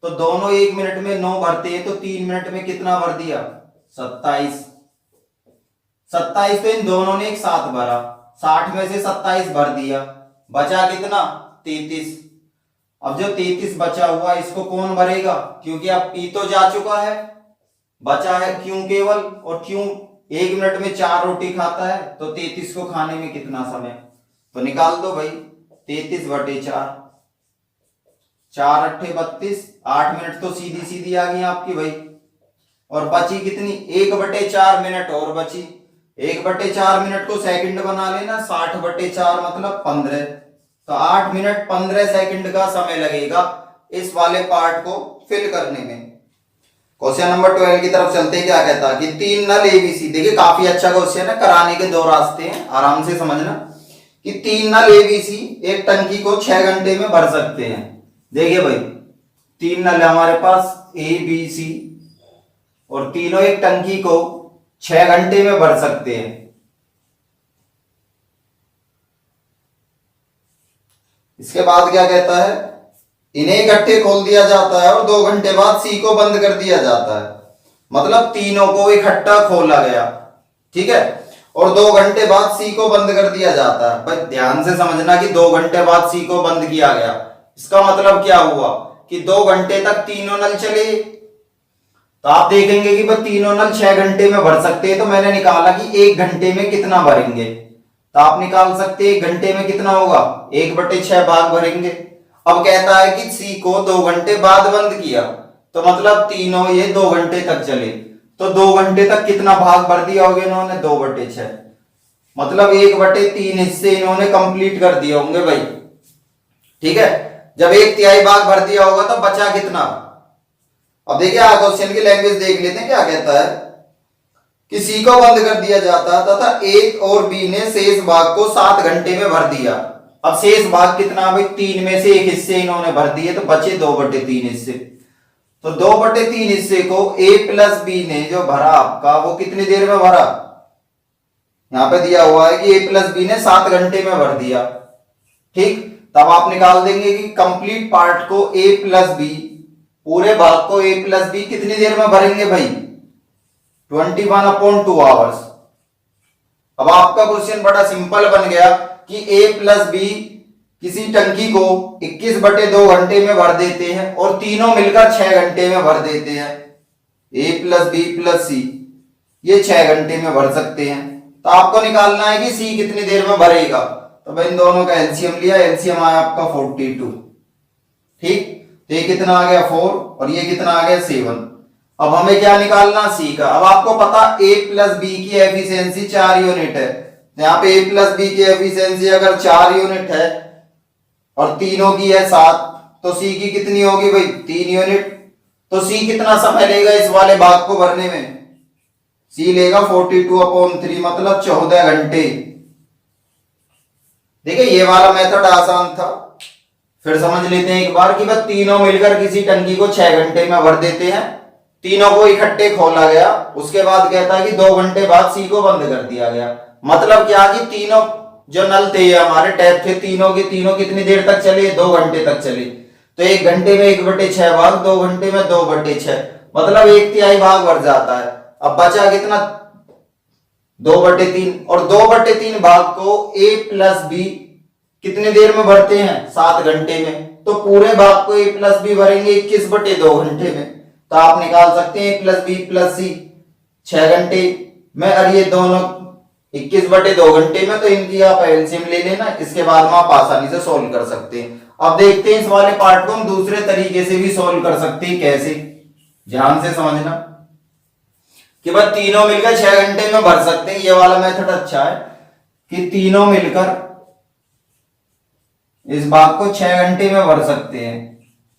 तो दोनों 1 मिनट में 9 भरते हैं, तो 3 मिनट में कितना भर दिया? 27। 27 तो इन दोनों ने एक साथ भरा, 60 में से 27 भर दिया, बचा कितना? 33। अब जो 33 बचा हुआ इसको कौन भरेगा? क्योंकि अब पी तो जा चुका है, बचा है क्यू केवल, और क्यू 1 मिनट में 4 रोटी खाता है, तो 33 को खाने में कितना समय? तो निकाल दो भाई, 33/4, 4 8 32, 8 मिनट तो सीधी सीधी आ गई आपकी भाई। और बची कितनी? 1/4 मिनट और बची। 1/4 मिनट को सेकंड बना लेना, 60/4 मतलब 15। तो 8 मिनट 15 सेकंड का समय लगेगा इस वाले पार्ट को फिल करने में। क्वेश्चन नंबर 12 की तरफ चलते हैं। क्या कहता है कि 3 नल एबीसी, देखिए काफी अच्छा क्वेश्चन है, कराने के 2 रास्ते हैं, आराम से समझना कि 3 नल एबीसी एक टंकी को 6 घंटे में भर सकते हैं। देखिए भाई 3 नल है हमारे पास ए बी सी, और तीनों एक टंकी को 6 घंटे में भर सकते हैं। इसके बाद क्या कहता है इन्हें इकट्ठे खोल दिया जाता है और 2 घंटे बाद सी को बंद कर दिया जाता है। मतलब तीनों को इकट्ठा खोला गया, ठीक है, और 2 घंटे बाद सी को बंद कर दिया जाता है। भाई ध्यान से समझना कि 2 घंटे बाद सी को बंद किया गया, इसका मतलब क्या हुआ कि 2 घंटे तक तीनों नल चले। तो आप देखेंगे कि भाई तीनों नल 6 घंटे में भर सकते हैं, तो मैंने निकाला कि 1 घंटे में कितना भरेंगे। तो आप निकाल सकते हैं 1 घंटे में कितना होगा, 1/6 भाग भरेंगे। अब कहता है कि सी को 2 घंटे बाद बंद किया, तो मतलब तीनों ये 2 घंटे तक चले, तो 2 घंटे तक कितना भाग भर दिया होगा इन्होंने, 2/6, मतलब 1/3 हिस्से इन्होंने कंप्लीट कर दिए होंगे भाई, ठीक है। जब 1/3 भाग भर दिया होगा तो बचा कितना। अब देखिए क्वेश्चन की लैंग्वेज देख लेते हैं क्या कहता है कि सी को बंद कर दिया जाता तथा ए और बी ने शेष भाग को 7 घंटे में भर दिया। अब शेष भाग कितना भाई, 3 में से 1 हिस्से इन्होंने भर दिए, तो बचे 2/3 हिस्से। तो 2/3 हिस्से को ए प्लस बी ने जो भरा आपका, वो कितनी देर में भरा, यहां पे दिया हुआ है कि ए प्लस बी ने 7 घंटे में भर दिया, ठीक। तब आप निकाल देंगे कि कंप्लीट पार्ट को ए प्लस बी, पूरे भाग को ए प्लस बी कितनी देर में भरेंगे भाई, 21/2 आवर्स। अब आपका क्वेश्चन बड़ा सिंपल बन गया कि ए प्लस बी किसी टंकी को 21/2 घंटे में भर देते हैं और तीनों मिलकर 6 घंटे में भर देते हैं। ए प्लस बी प्लस सी ये 6 घंटे में भर सकते हैं। तो आपको निकालना है कि सी कितनी देर में भरेगा। तो भाई इन दोनों का एलसीएम लिया, एलसीएम आया आपका 42, ठीक। तो ये कितना आ गया 4 और ये कितना आ गया 7। अब हमें क्या निकालना, सी का। अब आपको पता ए प्लस बी की एफिशिएंसी 4 यूनिट है। यहाँ पे ए प्लस बी की एफिशिएंसी अगर 4 यूनिट है और तीनों की है 7, तो सी की कितनी होगी भाई, 3 यूनिट। तो सी कितना समय लेगा इस वाले भाग को भरने में, सी लेगा 42/3, मतलब 14 घंटे। देखिए ये वाला मेथड आसान था, फिर समझ लेते हैं एक बार कि बस तीनों मिलकर किसी टंकी को 6 घंटे में भर देते हैं, तीनों को इकट्ठे खोला गया, उसके बाद कहता है कि 2 घंटे बाद सी को बंद कर दिया गया। मतलब क्या कि तीनों जो नल थे हमारे टैप थे, तीनों के तीनों कितनी देर तक चले, 2 घंटे तक चले। तो 1 घंटे में 1/6 भाग, 2 घंटे में 2/6, मतलब 1/3 भाग भर जाता है। अब बचा कितना, 2/3, और 2/3 भाग को ए प्लस बी कितनी देर में भरते हैं, 7 घंटे में। तो पूरे भाग को ए प्लस बी भरेंगे 21/2 घंटे में। तो आप निकाल सकते हैं ए प्लस बी प्लस सी 6 घंटे में, और ये दोनों 21/2 घंटे में। तो इनकी आप एलसीएम ले लेना, इसके बाद में आप आसानी से सोल्व कर सकते हैं। अब देखते हैं इस वाले पार्ट को हम दूसरे तरीके से भी सोल्व कर सकते हैं। कैसे, ध्यान से समझना कि बस तीनों मिलकर 6 घंटे में भर सकते हैं। ये वाला मेथड अच्छा है कि तीनों मिलकर इस भाग को 6 घंटे में भर सकते हैं,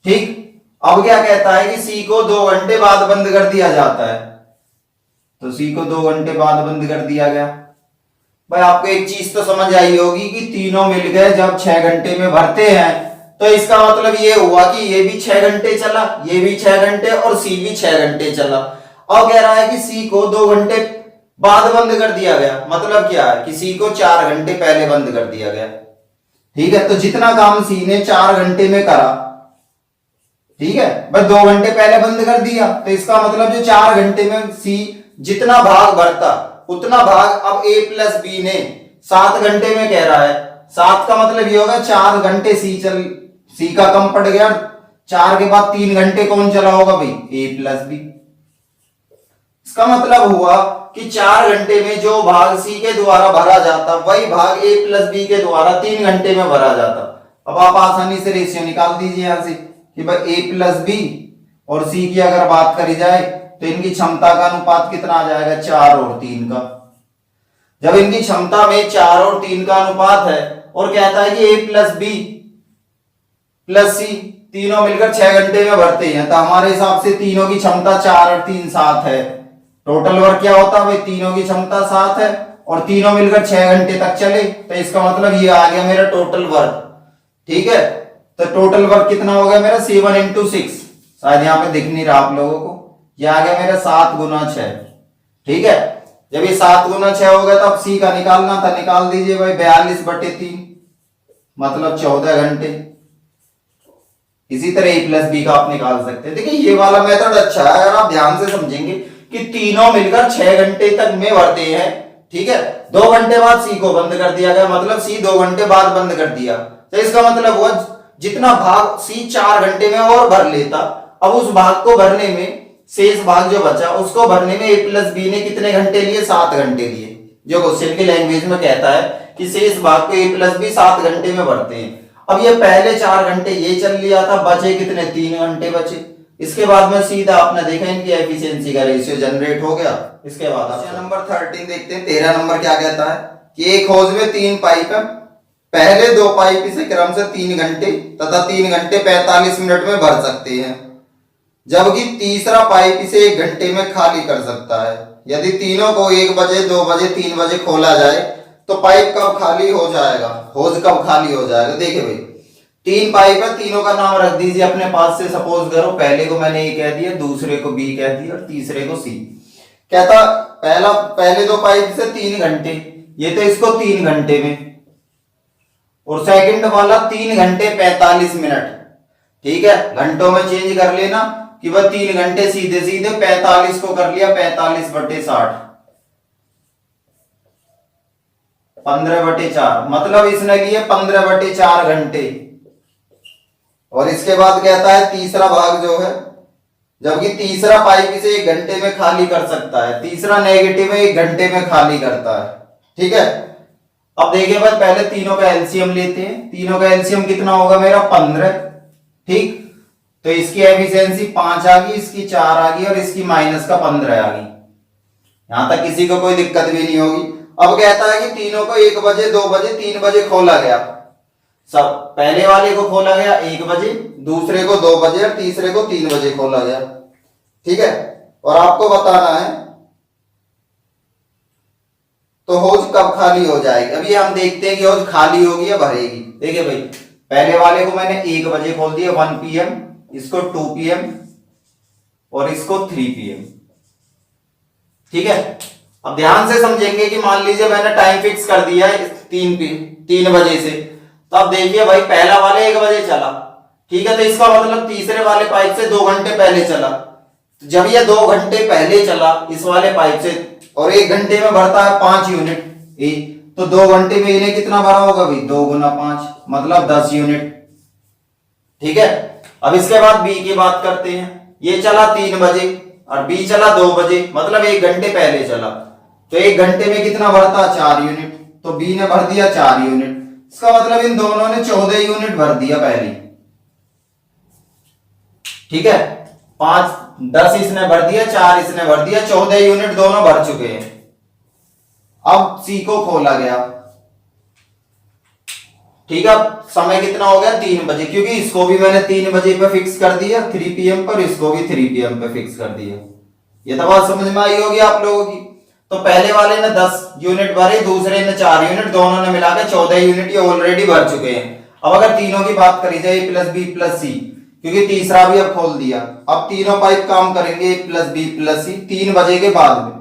ठीक। अब क्या कहता है कि सी को 2 घंटे बाद बंद कर दिया जाता है। तो सी को 2 घंटे बाद बंद कर दिया गया। भाई आपको एक चीज तो समझ आई होगी कि तीनों मिल गए जब 6 घंटे में भरते हैं, तो इसका मतलब ये हुआ कि ये भी 6 घंटे चला, ये भी 6 घंटे और सी भी 6 घंटे चला। अब कह रहा है कि सी को 2 घंटे बाद बंद कर दिया गया, मतलब क्या है कि सी को 4 घंटे पहले बंद कर दिया गया, ठीक है। तो जितना काम सी ने 4 घंटे में करा, ठीक है, बस 2 घंटे पहले बंद कर दिया, तो इसका मतलब जो 4 घंटे में सी जितना भाग भरता उतना भाग अब ए प्लस बी ने 7 घंटे में कह रहा है। 7 का मतलब ये होगा 4 घंटे सी का कम पड़ गया, 4 के बाद 3 घंटे कौन चला होगा भाई, ए प्लस बी। इसका मतलब हुआ कि 4 घंटे में जो भाग सी के द्वारा भरा जाता वही भाग ए प्लस बी के द्वारा 3 घंटे में भरा जाता। अब आप आसानी से रेशियो निकाल दीजिए यहां से कि भाई ए प्लस बी और सी की अगर बात करी जाए तो इनकी क्षमता का अनुपात कितना आ जाएगा, 4 और 3 का। जब इनकी क्षमता में 4 और 3 का अनुपात है और कहता है कि ए प्लस बी प्लस सी तीनों मिलकर 6 घंटे में भरते हैं, तो हमारे हिसाब से तीनों की क्षमता 4 और 3 7 है। टोटल वर्क क्या होता है भाई, तीनों की क्षमता 7 है और तीनों मिलकर 6 घंटे तक चले, तो इसका मतलब ये आ गया मेरा टोटल वर्क, ठीक है। तो टोटल वर्क कितना हो गया मेरा 7 × 6, शायद यहाँ पे दिख नहीं रहा आप लोगों को, ये आ गया मेरा 7 × 6, ठीक है। जब ये 7 × 6 हो गया तो अब सी का निकालना था, निकाल दीजिए भाई 42/3, मतलब 14 घंटे। इसी तरह ए प्लस बी का आप निकाल सकते हैं। देखिए ये वाला मेथड अच्छा है, अगर आप ध्यान से समझेंगे कि तीनों मिलकर 6 घंटे तक में भरते हैं, ठीक है। 2 घंटे बाद सी को बंद कर दिया गया, मतलब सी 2 घंटे बाद बंद कर दिया, तो इसका मतलब हुआ जितना भाग सी 4 घंटे में और भर लेता, अब उस भाग को भरने में, शेष भाग जो बचा उसको भरने में ए प्लस बी ने कितने घंटे लिए, 7 घंटे लिए। जो क्वेश्चन की लैंग्वेज में कहता है कि शेष भाग को ए प्लस बी 7 घंटे में भरते हैं। अब ये पहले 4 घंटे ये चल लिया था, बचे कितने, 3 घंटे बचे। इसके बाद में सीधा आपने देखा इनकी एफिशिएंसी का रेशियो जनरेट हो गया। इसके बाद क्वेश्चन नंबर 13 देखते हैं। 13 नंबर क्या कहता है कि एक हौज में 3 पाइप है, पहले 2 पाइप इसे क्रम से 3 घंटे तथा 3 घंटे 45 मिनट में भर सकते हैं, जबकि तीसरा पाइप इसे 1 घंटे में खाली कर सकता है। यदि तीनों को 1 बजे, 2 बजे, 3 बजे खोला जाए तो पाइप कब खाली हो जाएगा, हौज कब खाली हो जाएगा। देखिए भाई 3 पाइप है, तीनों का नाम रख दीजिए अपने पास से। सपोज करो पहले को मैंने ए कह दिया, दूसरे को बी कह दिया और तीसरे को सी। कहता पहले 2 पाइप से 3 घंटे, ये तो इसको 3 घंटे में, और सेकंड वाला 3 घंटे 45 मिनट, ठीक है। घंटों में चेंज कर लेना कि वह 3 घंटे सीधे सीधे 45 को कर लिया 45/60, 15/4, मतलब इसने लिए 15/4 घंटे। और इसके बाद कहता है तीसरा भाग जो है, जबकि तीसरा पाइप इसे 1 घंटे में खाली कर सकता है, तीसरा नेगेटिव 1 घंटे में खाली करता है, ठीक है। अब देखिए भाई पहले तीनों का एलसीएम लेते हैं। तीनों का एलसीएम कितना होगा मेरा, 15, ठीक। तो इसकी एफिशिएंसी 5 आ गई, इसकी 4 आ गई और इसकी माइनस का 15 आ गई। यहां तक किसी को कोई दिक्कत भी नहीं होगी। अब कहता है कि तीनों को 1 बजे, 2 बजे, 3 बजे खोला गया। सब पहले वाले को खोला गया 1 बजे, दूसरे को 2 बजे और तीसरे को 3 बजे खोला गया, ठीक है। और आपको बताना है तो हौज कब खाली हो जाएगी। अभी हम देखते हैं कि हौज खाली होगी या भरेगी। देखिए भाई पहले वाले को मैंने 1 बजे खोल दिया 1 PM, इसको 2 PM और इसको 3 PM, ठीक है। अब ध्यान से समझेंगे कि मान लीजिए मैंने टाइम फिक्स कर दिया है 3 बजे से, तो अब देखिए भाई पहला वाला 1 बजे चला, ठीक है। तो इसका मतलब तीसरे वाले पाइप से 2 घंटे पहले चला। तो जब ये 2 घंटे पहले चला इस वाले पाइप से, और 1 घंटे में भरता है 5 यूनिट ए, तो 2 घंटे में इन्हें कितना भरा होगा भाई, 2 गुना 5 मतलब 10 यूनिट, ठीक है। अब इसके बाद बी की बात करते हैं। ये चला 3 बजे और बी चला 2 बजे, मतलब 1 घंटे पहले चला, तो 1 घंटे में कितना भरता, 4 यूनिट। तो बी ने भर दिया 4 यूनिट, इसका मतलब इन दोनों ने 14 यूनिट भर दिया पहले, ठीक है। 10 इसने भर दिया, 4 इसने भर दिया, 14 यूनिट दोनों भर चुके हैं। अब सी को खोला गया, ठीक है। समय कितना हो गया, 3 बजे, क्योंकि इसको भी मैंने 3 बजे पे फिक्स कर दिया 3 PM पर, इसको भी 3 PM पे फिक्स कर दिया। ये तो बात समझ में आई होगी आप लोगों की। तो पहले वाले ने 10 यूनिट भरे, दूसरे ने 4 यूनिट, दोनों ने मिलाकर 14 यूनिट ये ऑलरेडी भर चुके हैं। अब अगर तीनों की बात करी जाए A प्लस बी प्लस सी, क्योंकि तीसरा भी अब खोल दिया, अब तीनों पाइप काम करेंगे A प्लस बी प्लस सी 3 बजे के बाद में।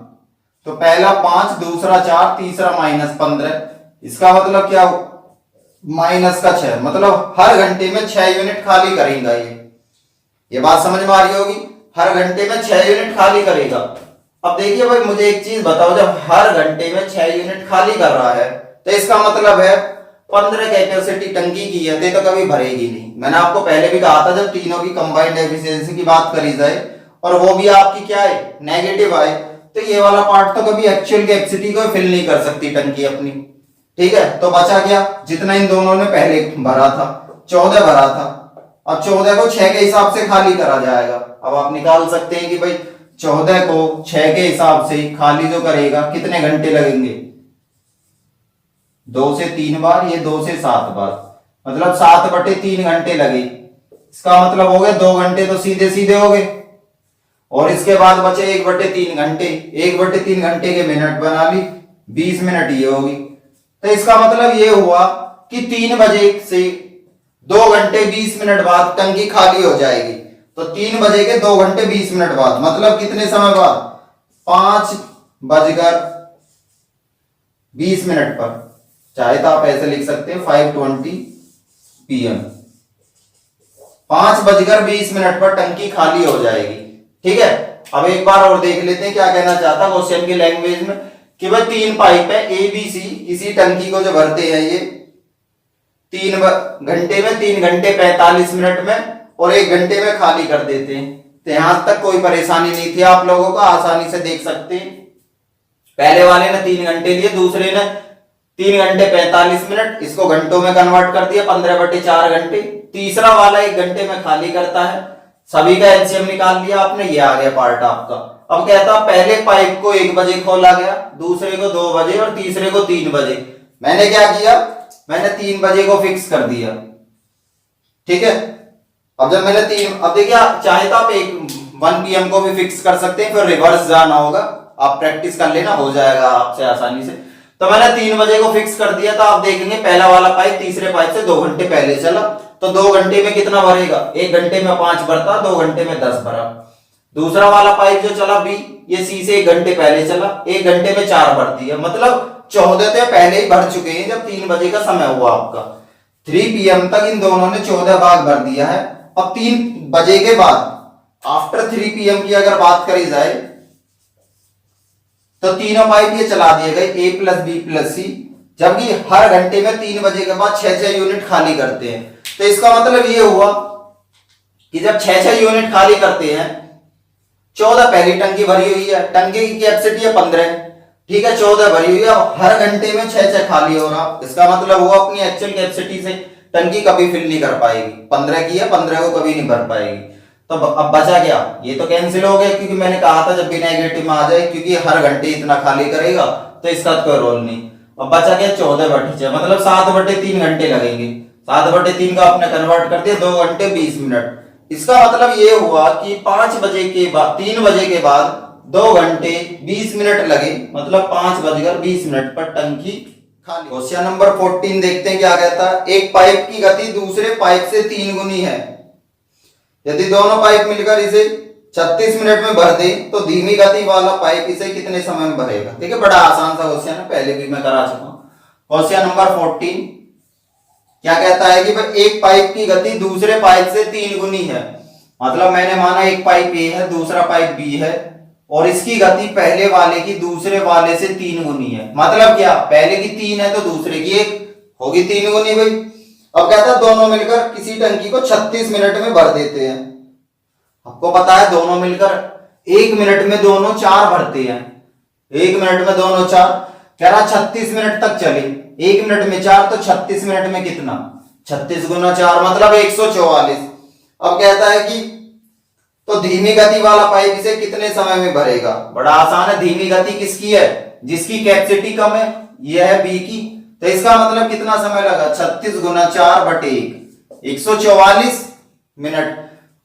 तो पहला 5, दूसरा 4, तीसरा -15, इसका मतलब क्या, माइनस का 6, मतलब हर घंटे में 6 यूनिट खाली करेगा ये बात समझ में आ रही होगी। हर घंटे में 6 यूनिट खाली करेगा। अब देखिए भाई मुझे एक चीज बताओ, जब हर घंटे में 6 यूनिट खाली कर रहा है तो इसका मतलब है 15 कैपेसिटी टंकी की है, तो कभी भरेगी नहीं। मैंने आपको पहले भी कहा था जब तीनों की कंबाइंड एफिशिएंसी की बात करी जाए और वो भी आपकी क्या है, नेगेटिव आए, तो ये वाला पार्ट तो कभी एक्चुअल कैपेसिटी को फिल नहीं कर सकती टंकी अपनी, ठीक है। तो बचा क्या, जितना इन दोनों ने पहले भरा था 14 भरा था, अब 14 को 6 के हिसाब से खाली करा जाएगा। अब आप निकाल सकते हैं कि भाई 14 को 6 के हिसाब से खाली जो करेगा कितने घंटे लगेंगे, 2 से 3 बार, ये 2 से 7 बार, मतलब 7/3 घंटे लगे। इसका मतलब हो गया 2 घंटे तो सीधे सीधे हो गए, और इसके बाद बचे 1/3 घंटे। 1/3 घंटे के मिनट बना ली, 20 मिनट ये होगी। तो इसका मतलब ये हुआ कि 3 बजे से 2 घंटे 20 मिनट बाद टंकी खाली हो जाएगी। तो 3 बजे के 2 घंटे 20 मिनट बाद, मतलब कितने समय बाद, 5:20 पर, चाहे तो आप ऐसे लिख सकते हैं 5:20 PM, 5:20 पर टंकी खाली हो जाएगी। ठीक है, अब एक बार और देख लेते हैं क्या कहना चाहता है क्वेश्चन की लैंग्वेज में कि भाई 3 पाइप है ए बी सी, किसी टंकी को जो भरते हैं ये 3 घंटे में, 3 घंटे 45 मिनट में और 1 घंटे में खाली कर देते हैं। तो यहां तक कोई परेशानी नहीं थी आप लोगों को, आसानी से देख सकते हैं। पहले वाले ने 3 घंटे लिए, दूसरे ने 3 घंटे 45 मिनट, इसको घंटों में कन्वर्ट कर दिया 15/4 घंटे। तीसरा वाला 1 घंटे में खाली करता है। सभी का एलसीएम निकाल लिया आपने, ये आ गया पार्ट आपका। अब कहता पहले पाइप को 1 बजे खोला गया, दूसरे को 2 बजे और तीसरे को 3 बजे। मैंने क्या किया, मैंने 3 बजे को फिक्स कर दिया। ठीक है, अब जब मैंने 3, अब देखिए चाहे तो आप 1 PM को भी फिक्स कर सकते हैं, फिर रिवर्स जाना होगा, आप प्रैक्टिस कर लेना, हो जाएगा आपसे आसानी से। तो मैंने 3 बजे को फिक्स कर दिया था। आप देखेंगे पहला वाला पाइप तीसरे पाइप से 2 घंटे पहले चला, तो 2 घंटे में कितना भरेगा, 1 घंटे में 5 भरता, 2 घंटे में 10 भरा। दूसरा वाला पाइप जो चला बी, ये सी से 1 घंटे पहले चला, 1 घंटे में 4 भर दिया, मतलब 14 तो पहले ही भर चुके हैं जब 3 बजे का समय हुआ आपका। 3 PM तक इन दोनों ने 14 भाग भर दिया है। अब 3 बजे के बाद आफ्टर 3 PM की अगर बात करी जाए तो तीनों पाइप ये चला दिए गए A plus B plus C, जबकि हर घंटे में 3 बजे के बाद 6-6 यूनिट खाली करते हैं। तो इसका मतलब ये हुआ कि जब 6-6 यूनिट खाली करते हैं, 14 पहली टंकी भरी हुई है, टंकी की कैपेसिटी है 15, ठीक है, 14 भरी हुई है, हर घंटे में 6-6 खाली हो रहा। इसका मतलब हुआ अपनी एक्चुअल कैपेसिटी से टंकी कभी फिल नहीं कर पाएगी, 15 की है, 15 को कभी नहीं भर पाएगी। तो अब बचा क्या, ये तो कैंसिल हो गया, क्योंकि मैंने कहा था जब भी नेगेटिव में आ जाए, क्योंकि हर घंटे इतना खाली करेगा तो इसका कोई रोल नहीं। अब बचा क्या, 14/6, मतलब 7/3 घंटे लगेंगे। 7/3 का आपने कन्वर्ट कर दिया, 2 घंटे 20 मिनट। इसका मतलब ये हुआ कि 5 बजे के बाद, 3 बजे के बाद 2 घंटे 20 मिनट लगे, मतलब 5:20 पर टंकी खाली। क्वेश्चन नंबर 14 देखते हैं क्या कहता है। एक पाइप की गति दूसरे पाइप से 3 गुनी है। यदि दोनों पाइप मिलकर इसे 36 मिनट में भर दे तो धीमी गति वाला पाइप इसे कितने समय में भरेगा। ठीक है, बड़ा आसान सा क्वेश्चन है, पहले भी मैं करा चुका हूं। क्वेश्चन नंबर 14 क्या कहता है कि भाई एक पाइप की गति दूसरे पाइप से 3 गुनी है। मतलब मैंने माना एक पाइप ए है, दूसरा पाइप बी है, और इसकी गति पहले वाले की दूसरे वाले से 3 गुनी है। मतलब क्या, पहले की 3 है तो दूसरे की 1 होगी 3 गुनी भाई। अब कहता है दोनों मिलकर किसी टंकी को 36 मिनट में भर देते हैं। आपको पता है दोनों मिलकर 1 मिनट में दोनों 4 भरते हैं, 1 मिनट में दोनों 4, कह रहा 36 मिनट तक चले, 1 मिनट में 4 तो 36 मिनट में कितना, 36 गुना 4 मतलब 144। अब कहता है कि तो धीमी गति वाला पाइप इसे कितने समय में भरेगा। बड़ा आसान है, धीमी गति किसकी है, जिसकी कैपेसिटी कम है, यह है बी की। तो इसका मतलब कितना समय लगा, 36 गुना 4/1, 144 मिनट।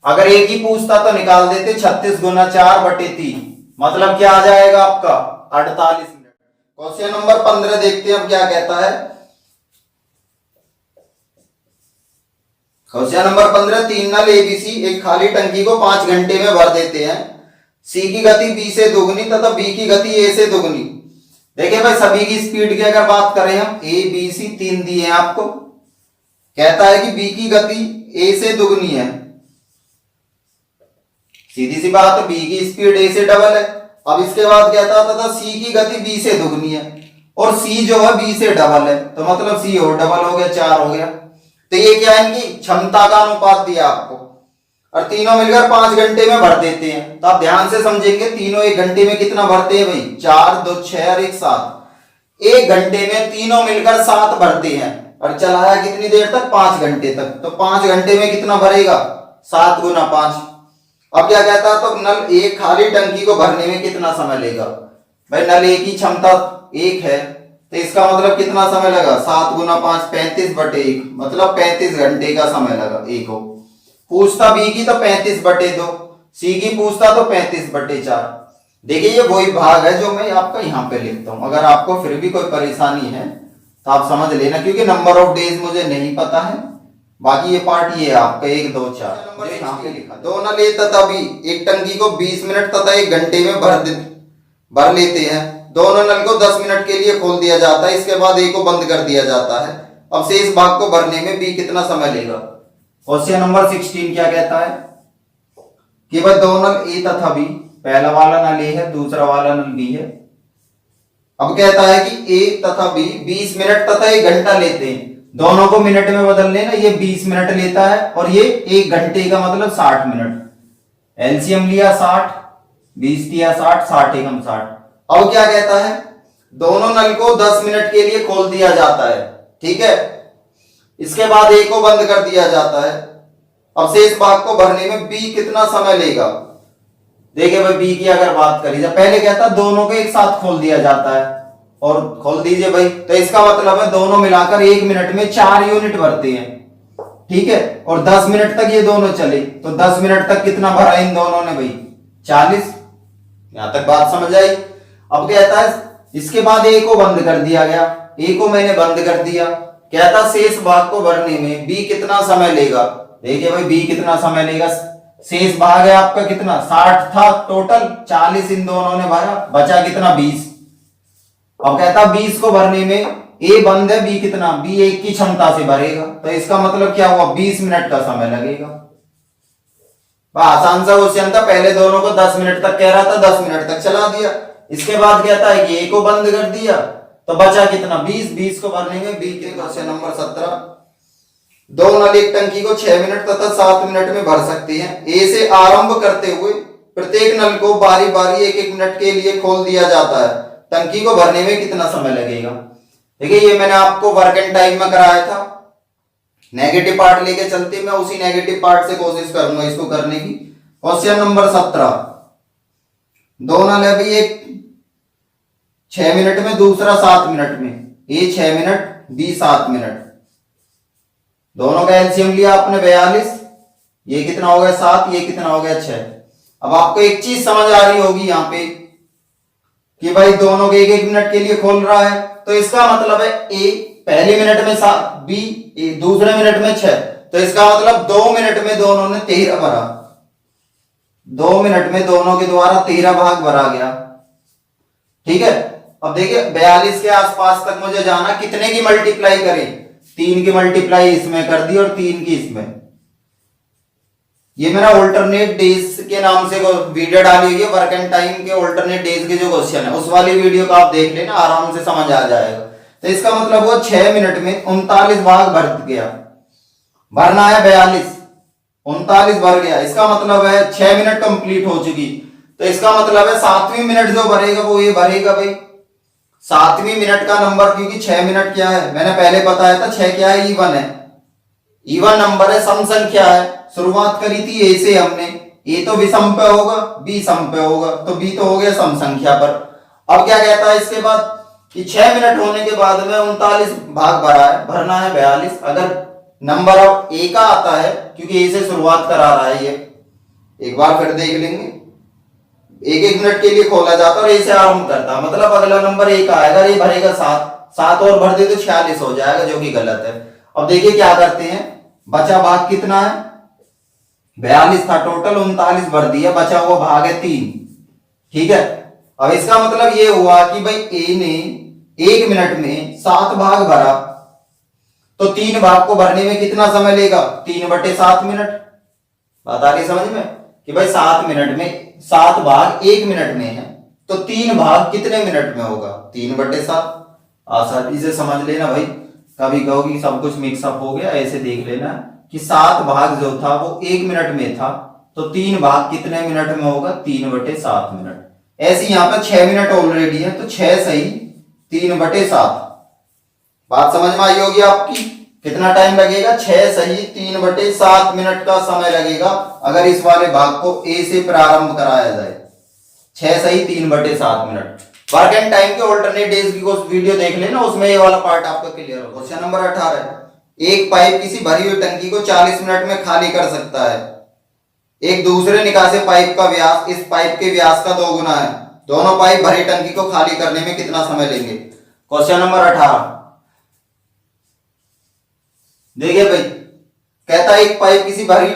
अगर एक ही पूछता तो निकाल देते 36 गुना 4/3, मतलब क्या आ जाएगा आपका 48 मिनट। क्वेश्चन नंबर 15 देखते हैं अब क्या कहता है। क्वेश्चन नंबर 15, 3 नल एबीसी एक खाली टंकी को 5 घंटे में भर देते हैं। सी की गति बी से दुगनी तथा बी की गति ए से दुगनी। देखिए भाई सभी की स्पीड की अगर बात करें हम, ए बी सी 3 दिए हैं आपको, कहता है कि बी की गति ए से दुगनी है। सीधी सी बात है, बी की स्पीड ए से डबल है। अब इसके बाद कहता था सी की गति बी से दुगनी है, और सी जो है बी से डबल है, तो मतलब सी और डबल हो गया, 4 हो गया। तो ये क्या है, इनकी क्षमता का अनुपात दिया आपको, और तीनों मिलकर 5 घंटे में भर देते हैं। तो आप ध्यान से समझेंगे, तीनों 1 घंटे में कितना भरते हैं भाई, 4, 2, 6 और 1, 7। 1 घंटे में तीनों मिलकर 7 भरते हैं, और चलाया कितनी देर तक, 5 घंटे तक। तो 5 घंटे में कितना भरेगा, 7 गुना 5। अब क्या कहता है, तो नल एक खाली टंकी को भरने में कितना समय लेगा। भाई नल एक की क्षमता 1 है, तो इसका मतलब कितना समय लगा, 7 गुना 5, 35/1, मतलब 35 घंटे का समय लगा। ए को पूछता बी की तो 35/2, सी की पूछता तो 35/4। देखिए ये वही भाग है जो मैं आपका यहाँ पे लिखता हूँ। अगर आपको फिर भी कोई परेशानी है तो आप समझ लेना, क्योंकि नंबर ऑफ डेज मुझे नहीं पता है। बाकी ये पार्ट ये है आपका 1, 2, 4 नंबर यहाँ पे लिखा। दो नल ए तथा बी एक टंकी को 20 मिनट तथा 1 घंटे में भर लेते हैं। दोनों नल को 10 मिनट के लिए खोल दिया जाता है, इसके बाद ए को बंद कर दिया जाता है। अब शेष भाग को भरने में बी कितना समय लेगा। क्वेश्चन नंबर 16 क्या कहता है कि भाई दो नल ए तथा बी, पहला वाला नल ए है, दूसरा वाला नल बी है। अब कहता है कि ए तथा बी 20 मिनट तथा 1 घंटा लेते हैं। दोनों को मिनट में बदल लेना, ये 20 मिनट लेता है और ये 1 घंटे का मतलब 60 मिनट। एलसीएम लिया 60, 20 दिया 60, 60 एकम 60। अब क्या कहता है, दोनों नल को 10 मिनट के लिए खोल दिया जाता है, ठीक है। इसके बाद ए को बंद कर दिया जाता है। अब शेष भाग को भरने में बी कितना समय लेगा। देखिए भाई बी की अगर बात करी जाए, पहले कहता दोनों को एक साथ खोल दिया जाता है और खोल दीजिए भाई, तो इसका मतलब है दोनों मिलाकर 1 मिनट में 4 यूनिट भरते हैं, ठीक है। और 10 मिनट तक ये दोनों चले, तो 10 मिनट तक कितना भरा इन दोनों ने भाई 40। यहां तक बात समझ आई। अब कहता है इसके बाद ए को बंद कर दिया गया, ए को मैंने बंद कर दिया। कहता शेष भाग को भरने में बी कितना समय लेगा। देखिए भाई बी कितना समय लेगा, शेष भाग है आपका कितना 60 था टोटल, 40 इन दोनों ने भरा, बचा कितना 20। अब कहता 20 को भरने में ए बंद है, बी कितना, बी 1 की क्षमता से भरेगा, तो इसका मतलब क्या हुआ 20 मिनट का समय लगेगा। आसान सा क्वेश्चन था, पहले दोनों को 10 मिनट तक कह रहा था, 10 मिनट तक चला दिया। इसके बाद कहता है कि ए को बंद कर दिया, तो बचा कितना 20, 20 को भरने में बी के। क्वेश्चन नंबर 17, दो नल एक टंकी को 6 मिनट तथा 7 मिनट में भर सकती हैं। ए से आरंभ करते हुए प्रत्येक नल को बारी बारी 1-1 मिनट के लिए खोल दिया जाता है। टंकी को भरने में कितना समय लगेगा। देखिए ये मैंने आपको वर्क एंड टाइम में कराया था, नेगेटिव पार्ट लेके चलते, मैं उसी नेगेटिव पार्ट से कोशिश करूंगा इसको करने की। क्वेश्चन नंबर 17, दो नल है भाई, एक 6 मिनट में, दूसरा 7 मिनट में। ए 6 मिनट, बी 7 मिनट। दोनों का एलसीएम लिया आपने 42, ये कितना हो गया 7, ये कितना हो गया 6। अब आपको एक चीज समझ आ रही होगी यहाँ पे कि भाई दोनों के 1-1 मिनट के लिए खोल रहा है, तो इसका मतलब है ए पहले मिनट में 7, बी दूसरे मिनट में 6, तो इसका मतलब 2 मिनट में दोनों ने 13 भरा। 2 मिनट में दोनों के द्वारा 13 भाग भरा गया, ठीक है। अब देखिए 42 के आसपास तक मुझे जाना, कितने की मल्टीप्लाई करें, 3 की मल्टीप्लाई इसमें कर दी और 3 की इसमें। ये मेरा ऑल्टरनेट डेज के नाम से वीडियो डाली हुई है, वर्क एंड टाइम के ऑल्टरनेट डेज के जो क्वेश्चन है, उस वाली वीडियो को आप देख लेना, आराम से समझ आ जाएगा। तो इसका मतलब हुआ 6 मिनट में 39 भाग भर गया, भरना है 42, 39 भर गया। इसका मतलब है 6 मिनट कंप्लीट हो चुकी, तो इसका मतलब है 7वीं मिनट जो भरेगा वो ये भरेगा भाई 7वीं मिनट का नंबर, क्योंकि 6 मिनट क्या है मैंने पहले बताया था, 6 क्या है इवन है, इवन नंबर है, सम संख्या है। शुरुआत करी थी ए से हमने, ए तो विषम पे होगा, बी सम पे होगा, तो बी तो हो गया सम संख्या पर। अब क्या कहता है इसके बाद कि 6 मिनट होने के बाद में 39 भाग भरा है, भरना है 42। अगर नंबर अब ए का आता है, क्योंकि ए से शुरुआत करा रहा है ये, एक बार फिर देख लेंगे, 1-1 मिनट के लिए खोला जाता और ए से आरंभ करता, मतलब अगला नंबर ए का आएगा, ये भरेगा 7 और भर दे तो 46 हो जाएगा, जो कि गलत है। अब देखिए क्या करते हैं, बचा भाग कितना है 42 था टोटल, 39 भर दिया, बचा हुआ भाग है 3, ठीक है। अब इसका मतलब ये हुआ कि भाई ए ने 1 मिनट में 7 भाग भरा, तो 3 भाग को भरने में कितना समय लेगा 3/7 मिनट। बात आ रही समझ में कि भाई 7 मिनट में 7 भाग 1 मिनट में है, तो 3 भाग कितने मिनट में होगा 3/7। आसानी से समझ लेना भाई, कभी कहोगी सब कुछ मिक्सअप हो गया, ऐसे देख लेना कि 7 भाग जो था वो 1 मिनट में था, तो 3 भाग कितने मिनट में होगा 3/7 मिनट। ऐसे यहाँ पे 6 मिनट ऑलरेडी है, तो 6 सही 3/7। बात समझ में आई होगी आपकी, कितना टाइम लगेगा 6 सही 3/7 मिनट का समय लगेगा, अगर इस वाले भाग को ए से प्रारंभ कराया जाए। 6 सही 3/7 मिनट। वर्क एंड टाइम के ऑल्टरनेट डेज की वीडियो देख लेना, उसमें ये वाला पार्ट आपका क्लियर हो। क्वेश्चन नंबर 18, एक पाइप किसी भरी हुई टंकी को 40 मिनट में खाली कर सकता है। एक दूसरे निकासी पाइप का व्यास इस पाइप के व्यास का 2 गुना है। दोनों पाइप भरी टंकी को खाली करने में कितना समय लेंगे। क्वेश्चन नंबर 18, देखिए भाई कहता है एक पाइप किसी भरी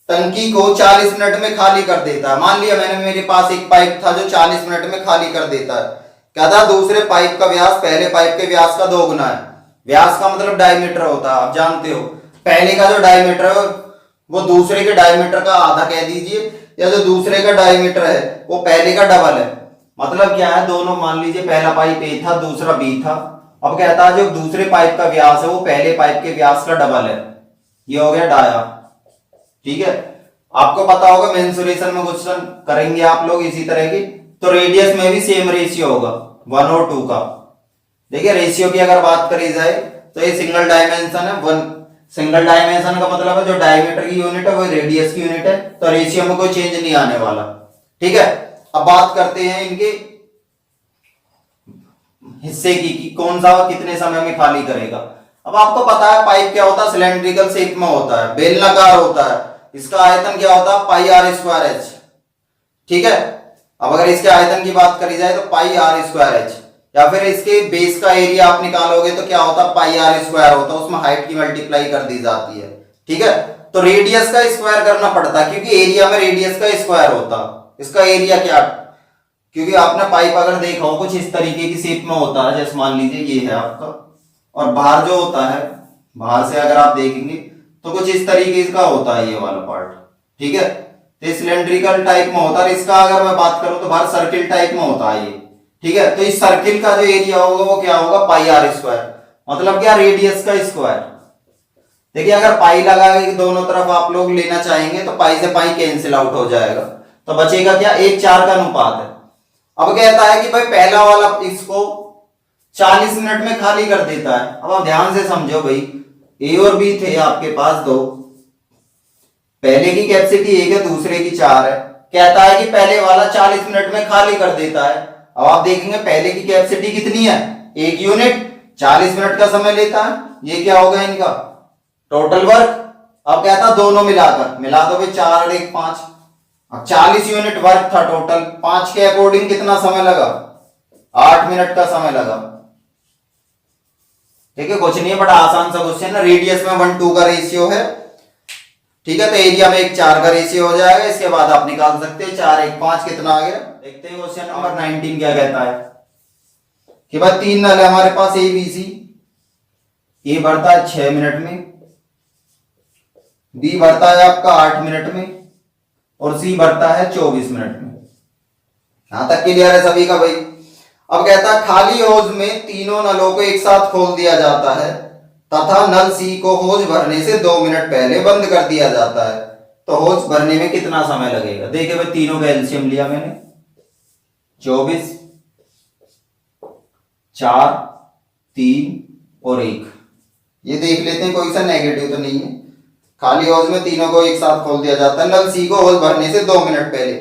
टंकी को 40 मिनट में खाली कर देता है। मान लिया मैंने, मेरे पास एक पाइप था जो 40 मिनट में खाली कर देता है। कहता दूसरे पाइप का व्यास पहले पाइप के व्यास का 2 गुना है। व्यास का मतलब डायमीटर होता है, आप जानते हो। पहले का जो डायमीटर है वो दूसरे के डायमीटर का आधा कह दीजिए, या जो दूसरे का डायमीटर है वो पहले का डबल है। मतलब क्या है, दोनों मान लीजिए पहला पाइप ए था दूसरा बी था। अब कहता है जो दूसरे पाइप का व्यास है वो पहले पाइप के व्यास का डबल है। ये हो गया डाया। ठीक है, आपको पता होगा मेंसुरेशन में क्वेश्चन करेंगे आप लोग इसी तरह की, तो रेडियस में भी सेम रेशियो होगा 1 और 2 का। देखिए रेशियो की अगर बात करी जाए तो ये सिंगल डायमेंशन है, वन सिंगल डायमेंशन का मतलब है जो डायमीटर की यूनिट है वो रेडियस की यूनिट है, तो रेशियो में कोई चेंज नहीं आने वाला। ठीक है, अब बात करते हैं इनके हिस्से की कि कौन सा कितने समय में खाली करेगा। अब आपको पता है पाइप क्या होता है, सिलेंड्रिकल शेप में होता है, बेलनाकार होता है। इसका आयतन क्या होता है, पाई आर स्क्वायर एच। ठीक है, अब अगर इसके आयतन की बात करी जाए तो पाई आर स्क्वायर एच, या फिर इसके बेस का एरिया आप निकालोगे तो क्या होता है, पाई आर स्क्वायर होता है, उसमें हाइट की मल्टीप्लाई कर दी जाती है। ठीक है, तो रेडियस का स्क्वायर करना पड़ता है क्योंकि एरिया में रेडियस का स्क्वायर होता है। इसका एरिया क्या, क्योंकि आपने पाइप अगर देखा हो कुछ इस तरीके की शेप में होता है, जैसे मान लीजिए ये है आपका, और बाहर जो होता है, बाहर से अगर आप देखेंगे तो कुछ इस तरीके का होता है ये वाला पार्ट। ठीक है, तो सिलेंड्रिकल टाइप में होता है। इसका अगर मैं बात करूं तो बाहर सर्किल टाइप में होता है ये। ठीक है, तो इस सर्किल का जो एरिया होगा वो क्या होगा, पाई आर स्क्वायर, मतलब क्या, रेडियस का स्क्वायर। देखिए अगर पाई लगा के दोनों तरफ आप लोग लेना चाहेंगे तो पाई से पाई कैंसिल आउट हो जाएगा, तो बचेगा क्या, 1:4 का अनुपात है। अब कहता है कि भाई पहला वाला इसको 40 मिनट में खाली कर देता है। अब आप ध्यान से समझो भाई, ए और बी थे आपके पास दो, पहले की कैपेसिटी 1 है दूसरे की 4 है। कहता है कि पहले वाला 40 मिनट में खाली कर देता है। अब आप देखेंगे पहले की कैपेसिटी कितनी है, 1 यूनिट, 40 मिनट का समय लेता है। ये क्या होगा इनका टोटल वर्क। अब कहता दोनों मिलाकर, मिला दो भाई 4 और 1 5। अब 40 यूनिट वर्क था टोटल, 5 के अकॉर्डिंग कितना समय लगा, 8 मिनट का समय लगा। ठीक है, कुछ नहीं है बड़ा आसान सा क्वेश्चन है। रेडियस में 1:2 का रेशियो है। ठीक है, तो एरिया में 1:4 का रेशियो हो जाएगा। इसके बाद आप निकाल सकते हैं 4 1 5 कितना आ गया। देखते हैं क्वेश्चन नंबर 19 क्या कहता है कि भाई 3 नल है हमारे पास ए बी सी। ए बढ़ता है 6 मिनट में, बी बढ़ता है आपका 8 मिनट में, और सी बढ़ता है 24 मिनट में। यहां तक क्लियर है सभी का भाई। अब कहता है खाली होज में तीनों नलों को एक साथ खोल दिया जाता है तथा नल सी को होज भरने से 2 मिनट पहले बंद कर दिया जाता है, तो होज भरने में कितना समय लगेगा। देखिए भाई तीनों का एलसीएम लिया मैंने, 24, 4, 3 और 1। ये देख लेते हैं कोई सा नेगेटिव तो नहीं है। खाली होज में तीनों को एक साथ खोल दिया जाता है नल सी को होज भरने से 2 मिनट पहले।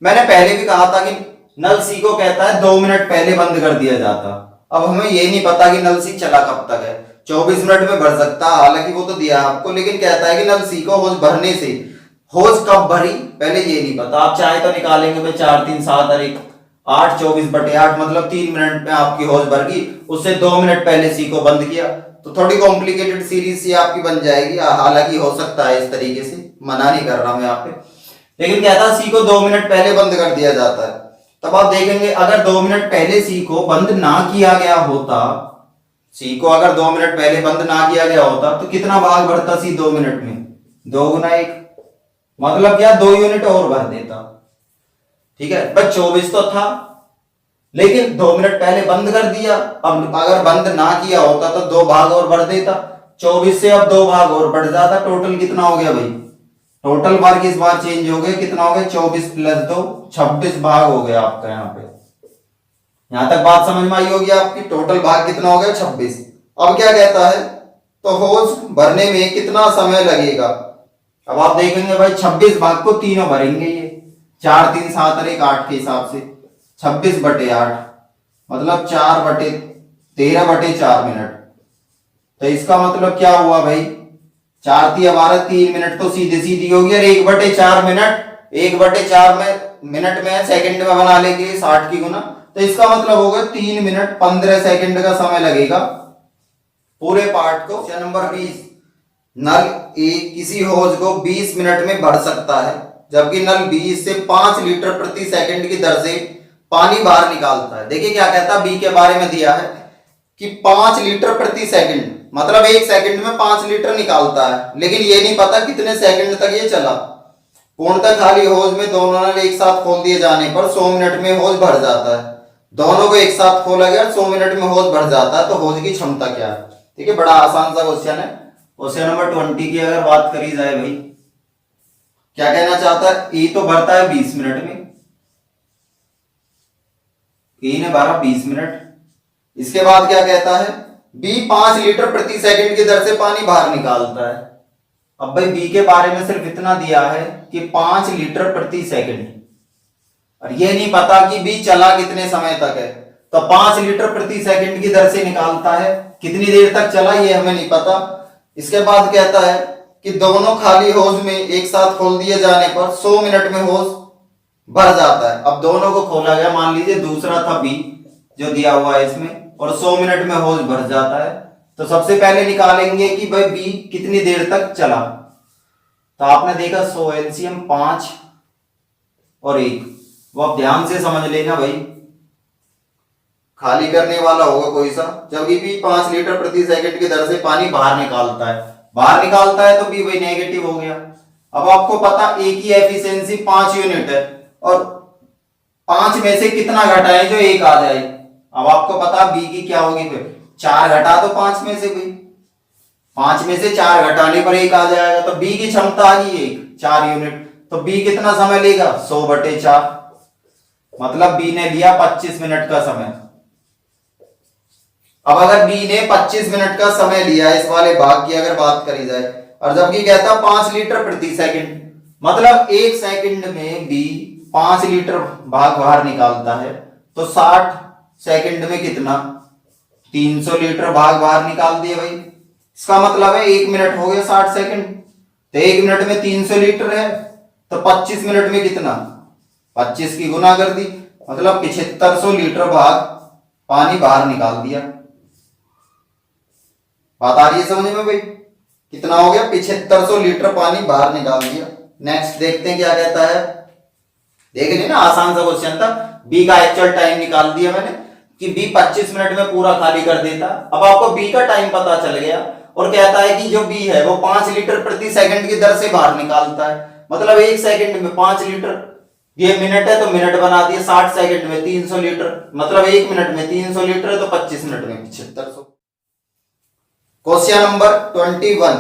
मैंने पहले भी कहा था कि नल सी को कहता है 2 मिनट पहले बंद कर दिया जाता। अब हमें ये नहीं पता कि नल सी चला कब तक है, 24 मिनट में भर सकता है, हालांकि वो तो दिया है आपको, लेकिन कहता है कि नल सी को होज भरने से, होज कब भरी पहले ये नहीं पता। आप चाहे तो निकालेंगे भाई 4 3 7 और 1 8, 24/8 मतलब 3 मिनट में आपकी होज भर गई। उससे 2 मिनट पहले सी को बंद किया, तो थोड़ी कॉम्प्लिकेटेड सीरीज सी आपकी बन जाएगी। हालांकि हो सकता है इस तरीके से, मना नहीं कर रहा मैं यहाँ पे, लेकिन कहता है सी को 2 मिनट पहले बंद कर दिया जाता है। तब आप देखेंगे अगर 2 मिनट पहले सी को बंद ना किया गया होता, सी को अगर 2 मिनट पहले बंद ना किया गया होता तो कितना भाग भरता सी 2 मिनट में, 2 × 1, मतलब क्या 2 यूनिट और भर देता। ठीक है, बस 24 तो था, लेकिन 2 मिनट पहले बंद कर दिया। अब अगर बंद ना किया होता तो 2 भाग और बढ़ देता, 24 से अब 2 भाग और बढ़ जाता। टोटल कितना हो गया भाई, टोटल वर्क इस बार चेंज हो गया, कितना हो गया 24 + 2 26 भाग हो गया आपका। यहाँ पे यहां तक बात समझ में आई होगी आपकी। टोटल भाग कितना हो गया 26। अब क्या कहता है, तो होज भरने में कितना समय लगेगा। अब आप देखेंगे भाई 26 भाग को तीनों भरेंगे, ये 4 3 7 और 1 8 के हिसाब से 26/8 मतलब 4/13/4 मिनट। तो इसका मतलब क्या हुआ भाई, 4 × 12 3 मिनट तो सीधे सीधी होगी, और 1/4 मिनट 1/4 मिनट में सेकंड में बना लेंगे 60 की गुना, तो इसका मतलब होगा 3 मिनट 15 सेकंड का समय लगेगा पूरे पार्ट को। क्वेश्चन नंबर 20, नल ए किसी होज को 20 मिनट में भर सकता है, जबकि नल बी इससे 5 लीटर प्रति सेकंड की दर से पानी बाहर निकालता है। देखिए क्या कहता है, बी के बारे में दिया है कि 5 लीटर प्रति सेकंड, मतलब 1 सेकंड में 5 लीटर निकालता है, लेकिन ये नहीं पता कितने सेकंड तक ये चला। पूर्णतः खाली होज में दोनों नल एक साथ खोल दिए जाने पर 100 मिनट में होज भर जाता है। दोनों को एक साथ खोला गया, 100 मिनट में होज भर जाता है, तो होज की क्षमता क्या है? ठीक है, बड़ा आसान सा क्वेश्चन है। क्वेश्चन नंबर 20 की अगर बात करी जाए भाई, क्या कहना चाहता है? ई तो भरता है 20 मिनट में, ई ने भरा 20 मिनट। इसके बाद क्या कहता है? बी 5 लीटर प्रति सेकंड की दर से पानी बाहर निकालता है। अब भाई बी के बारे में सिर्फ इतना दिया है कि 5 लीटर प्रति सेकंड, और ये नहीं पता कि बी चला कितने समय तक है। तो 5 लीटर प्रति सेकंड की दर से निकालता है, कितनी देर तक चला ये हमें नहीं पता। इसके बाद कहता है कि दोनों खाली होज में एक साथ खोल दिए जाने पर 100 मिनट में होज भर जाता है। अब दोनों को खोला गया, मान लीजिए दूसरा था बी जो दिया हुआ है इसमें, और 100 मिनट में होज भर जाता है। तो सबसे पहले निकालेंगे कि भाई बी कितनी देर तक चला। तो आपने देखा 100 एलसीएम 5 और 1, वो आप ध्यान से समझ लेना भाई, खाली करने वाला होगा कोई सा। जब बी 5 लीटर प्रति सेकंड की दर से पानी बाहर निकालता है, तो बी भाई नेगेटिव हो गया। अब आपको पता ए की एफिशिएंसी 5 यूनिट है, और 5 में से कितना घटाएं जो 1 आ जाए। अब आपको पता बी की क्या होगी, फिर 4 घटा दो 5 में से भाई, 5 में से 4 घटाने पर 1 आ जाएगा। तो बी की क्षमता आ गई 1, 4 यूनिट। तो बी कितना समय लेगा? 100/4, मतलब बी ने लिया 25 मिनट का समय। अब अगर बी ने 25 मिनट का समय लिया, इस वाले भाग की अगर बात करी जाए, और जबकि कहता 5 लीटर प्रति सेकंड, मतलब 1 सेकंड में बी 5 लीटर भाग बाहर निकालता है, तो 60 सेकंड में कितना? 300 लीटर भाग बाहर निकाल दिए भाई। इसका मतलब है 1 मिनट हो गया 60 सेकंड, तो 1 मिनट में 300 लीटर है, तो 25 मिनट में कितना? 25 की गुना कर दी, मतलब 7500 लीटर भाग पानी बाहर निकाल दिया। बात आ रही है समझ में भाई? कितना हो गया? 7500 लीटर पानी बाहर निकाल दिया। नेक्स्ट देखते हैं क्या कहता है। देख लेना, आसान सा क्वेश्चन था। बी का एक्चुअल टाइम निकाल दिया मैंने कि बी 25 मिनट में पूरा खाली कर देता। अब आपको बी का टाइम पता चल गया, और कहता है कि जो बी है वो 5 लीटर प्रति सेकंड की दर से बाहर निकालता है, मतलब 1 सेकंड में 5 लीटर। ये मिनट है तो मिनट बना दिए, 60 सेकंड में 300 लीटर, मतलब 1 मिनट में 300 लीटर है, तो 25 मिनट में 7500। क्वेश्चन नंबर 21,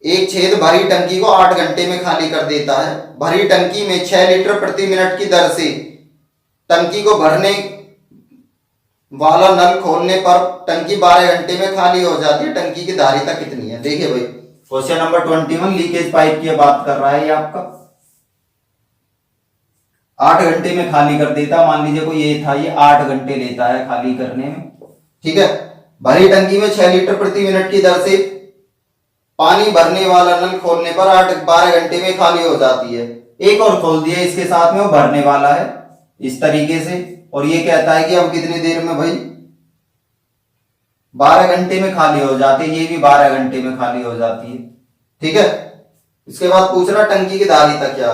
एक छेद भरी टंकी को 8 घंटे में खाली कर देता है। भरी टंकी में 6 लीटर प्रति मिनट की दर से टंकी को भरने वाला नल खोलने पर टंकी 12 घंटे में खाली हो जाती है। टंकी की धारिता कितनी है? देखिए भाई, क्वेश्चन नंबर 21 लीकेज पाइप की बात कर रहा है। ये आपका 8 घंटे में खाली कर देता, मान लीजिए कोई ये था, ये 8 घंटे लेता है खाली करने में, ठीक है। भरी टंकी में 6 लीटर प्रति मिनट की दर से पानी भरने वाला नल खोलने पर 12 घंटे में खाली हो जाती है। एक और खोल दिया इसके साथ में, वो भरने वाला है इस तरीके से, और ये कहता है कि अब कितनी देर में भाई? 12 घंटे में खाली हो जाती है। ये भी 12 घंटे में खाली हो जाती है, ठीक है। इसके बाद पूछ रहा टंकी की धारिता क्या।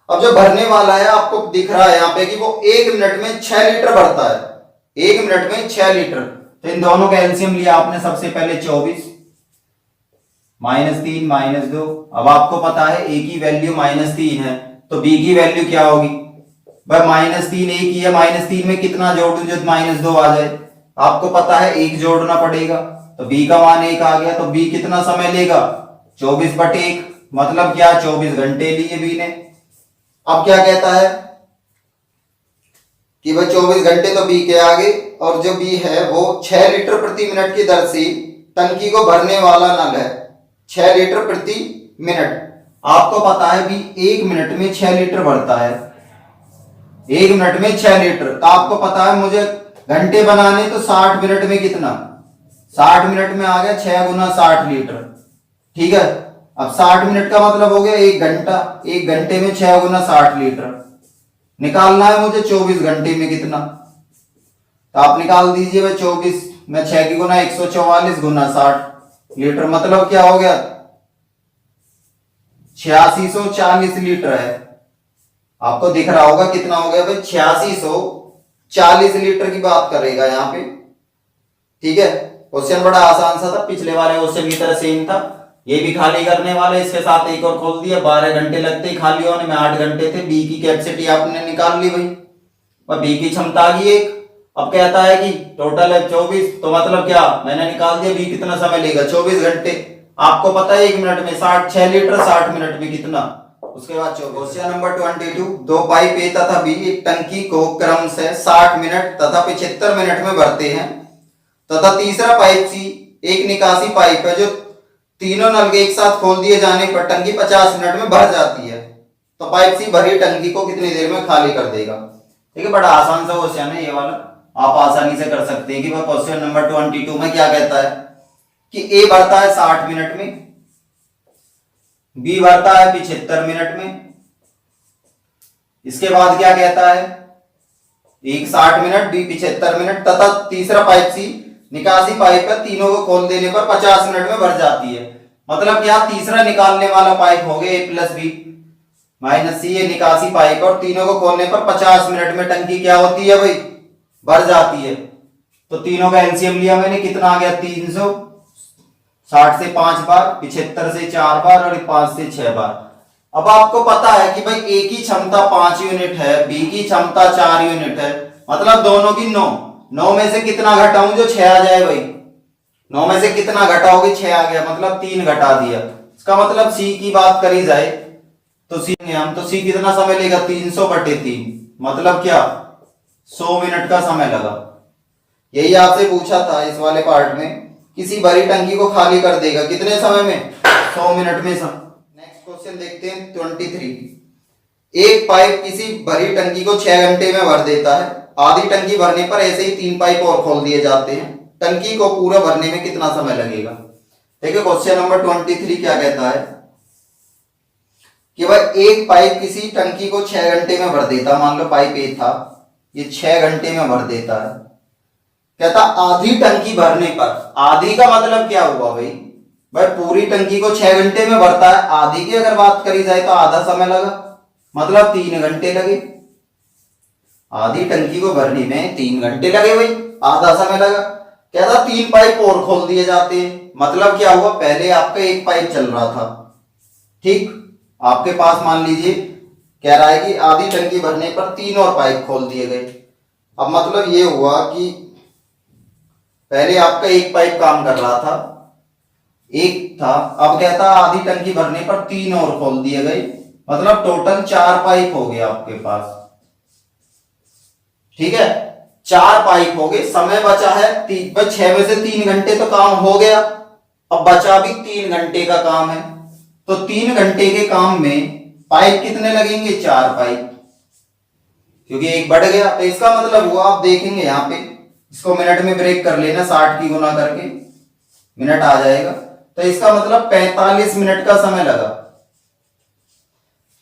अब जो भरने वाला है आपको दिख रहा है यहाँ पे कि वो 1 मिनट में 6 लीटर भरता है, 1 मिनट में 6 लीटर। तो इन दोनों का एलसीएम लिया आपने सबसे पहले 24 -3 -2। अब आपको पता है ए की वैल्यू -3 है, तो बी की वैल्यू क्या होगी भाई? -3 ए की है, -3 में कितना जोड़ दूं जो -2 आ जाए? आपको पता है 1 जोड़ना पड़ेगा, तो बी का मान 1 आ गया। तो बी कितना समय लेगा? 24/1, मतलब क्या? 24 घंटे लिए बी ने। अब क्या कहता है कि भाई 24 घंटे तो बी के आगे, और जो बी है वो 6 लीटर प्रति मिनट की दर से टंकी को भरने वाला नल है, 6 लीटर प्रति मिनट। आपको पता है बी 1 मिनट में 6 लीटर भरता है, 1 मिनट में 6 लीटर। तो आपको पता है मुझे घंटे बनाने, तो 60 मिनट में कितना? 60 मिनट में आ गया 6 गुना 60 लीटर, ठीक है। अब 60 मिनट का मतलब हो गया 1 घंटा, 1 घंटे में 6 गुना 60 लीटर। निकालना है मुझे 24 घंटे में कितना, तो आप निकाल दीजिए भाई। 24 में 6 की गुना 144 गुना 60 लीटर, मतलब क्या हो गया? 8640 लीटर है। आपको दिख रहा होगा कितना हो गया भाई? 8640 लीटर की बात करेगा यहाँ पे, ठीक है। क्वेश्चन बड़ा आसान सा था, पिछले वाले क्वेश्चन की तरह सेम था। ये भी खाली करने वाले, इसके साथ एक और खोल दिया, 12 घंटे लगते ही खाली होने में, 8 घंटे थे। बी की कैपेसिटी आपने निकाल ली भाई, और बी की क्षमता आ गई 1। अब कहता है कि टोटल है 24, तो मतलब क्या, मैंने निकाल दिया बी कितना समय लेगा, 24 घंटे। आपको पता है 1 मिनट में 6 लीटर, 60 मिनट में कितना। उसके बाद क्वेश्चन नंबर 22, दो पाइप ए तथा बी एक टंकी को क्रम से 60 मिनट तथा 75 मिनट में भरते हैं, तथा तीसरा पाइप सी एक निकासी पाइप है जो तीनों नल के एक साथ खोल दिए जाने पर टंकी 50 मिनट में भर जाती है, तो पाइप सी भरी टंकी को कितनी देर में खाली कर देगा। ठीक है, बड़ा आसान सा क्वेश्चन है ये वाला, आप आसानी से कर सकते हैं। कि वह क्वेश्चन नंबर 22 में क्या कहता है कि ए भरता है 60 मिनट में, बी भरता है 75 मिनट में। इसके बाद क्या कहता है, एक 60 मिनट, बी 75 मिनट, तथा तीसरा पाइप सी निकासी पाइप है, तीनों को खोल देने पर 50 मिनट में भर जाती है। मतलब क्या, तीसरा निकालने वाला पाइप हो गया ए प्लस बी माइनस सी, ये निकासी पाइप, और तीनों को खोलने पर 50 मिनट में टंकी क्या होती है भाई, भर जाती है। तो तीनों का एलसीएम लिया मैंने, कितना आ गया 300, 60 से 5 बार, 75 से 4 बार, और 5 से 6 बार। अब आपको पता है कि भाई ए की क्षमता 5 यूनिट है, बी की क्षमता 4 यूनिट है, मतलब दोनों की 9 में से कितना घटाऊं जो 6 आ जाए भाई, 9 में से कितना घटाओगे, 6 आ गया, मतलब 3 घटा दिया। इसका मतलब सी की बात करी जाए तो सी हम तो सी कितना समय लेगा, 300/3, मतलब क्या 100 मिनट का समय लगा। यही आपसे पूछा था इस वाले पार्ट में, किसी भरी टंकी को खाली कर देगा कितने समय में, 100 मिनट में। नेक्स्ट क्वेश्चन देखते हैं 23, एक पाइप किसी भरी टंकी को 6 घंटे में भर देता है, आधी टंकी भरने पर ऐसे ही 3 पाइप और खोल दिए जाते हैं, टंकी को पूरा भरने में कितना समय लगेगा। देखिए क्वेश्चन नंबर 23 क्या कहता है कि भाई एक पाइप किसी टंकी को 6 घंटे में भर देता, मान लो पाइप ए था, ये 6 घंटे में भर देता है। कहता आधी टंकी भरने पर, आधी का मतलब क्या हुआ भाई, भाई पूरी टंकी को 6 घंटे में भरता है, आधी की अगर बात करी जाए तो आधा समय लगा, मतलब 3 घंटे लगे। आधी टंकी को भरने में 3 घंटे लगे भाई, आधा समय लगा। कहता 3 पाइप और खोल दिए जाते हैं, मतलब क्या हुआ, पहले आपका एक पाइप चल रहा था, ठीक, आपके पास मान लीजिए कह रहा है कि आधी टंकी भरने पर 3 और पाइप खोल दिए गए। अब मतलब ये हुआ कि पहले आपका एक पाइप काम कर रहा था, एक था, अब कहता आधी टंकी भरने पर 3 और खोल दिए गए, मतलब टोटल 4 पाइप हो गए आपके पास। ठीक है, 4 पाइप हो गए, समय बचा है 6 में से 3 घंटे तो काम हो गया, अब बचा भी 3 घंटे का काम है, तो 3 घंटे के काम में पाइप कितने लगेंगे, 4 पाइप, क्योंकि एक बढ़ गया। तो इसका मतलब हुआ, आप देखेंगे यहाँ पे, इसको मिनट में ब्रेक कर लेना, 60 की गुना करके मिनट आ जाएगा, तो इसका मतलब 45 मिनट का समय लगा।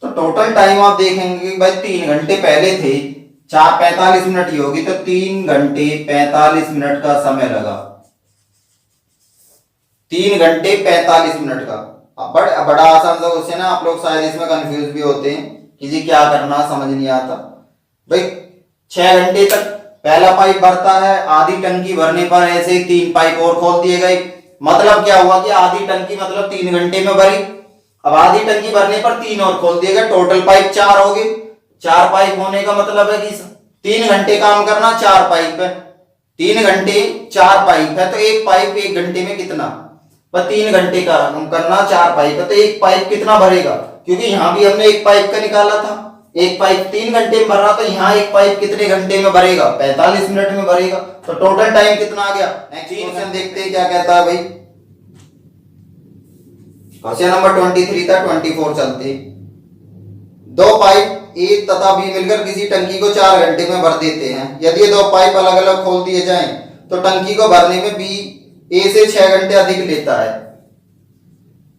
तो टोटल टाइम आप देखेंगे भाई 3 घंटे पहले थे, 45 मिनट ही होगी, तो 3 घंटे 45 मिनट का समय लगा, 3 घंटे 45 मिनट का। बड़ा आसान सा क्वेश्चन है, आप लोग शायद इसमें कंफ्यूज भी होते हैं कि जी क्या करना, समझ नहीं आता भाई। 6 घंटे तक पहला पाइप भरता है, आधी टंकी भरने पर ऐसे ही 3 पाइप और खोल दिए गए, मतलब क्या हुआ कि आधी टंकी मतलब 3 घंटे में भरी, अब आधी टंकी भरने पर 3 और खोल दिए गए, टोटल पाइप 4 हो गए। 4 पाइप होने का मतलब है कि 3 घंटे काम करना, 4 पाइप है, 3 घंटे 4 पाइप है, तो एक पाइप 1 घंटे में कितना, 3 घंटे का करना, 4 पाइप है, तो एक पाइप कितना भरेगा, क्योंकि यहां भी हमने एक पाइप का निकाला था, एक पाइप 3 घंटे में भर रहा, तो यहाँ एक पाइप कितने घंटे में भरेगा, 45 मिनट में भरेगा, तो टोटल टाइम कितना आ गया। नेक्स्ट क्वेश्चन देखते हैं क्या कहता है भाई। क्वेश्चन नंबर 23 था, 24 चलते। 2 पाइप ए तथा बी मिलकर किसी टंकी को 4 घंटे में भर देते हैं, यदि ये 2 पाइप अलग अलग खोल दिए जाएं तो टंकी को भरने में बी ए से 6 घंटे अधिक लेता है,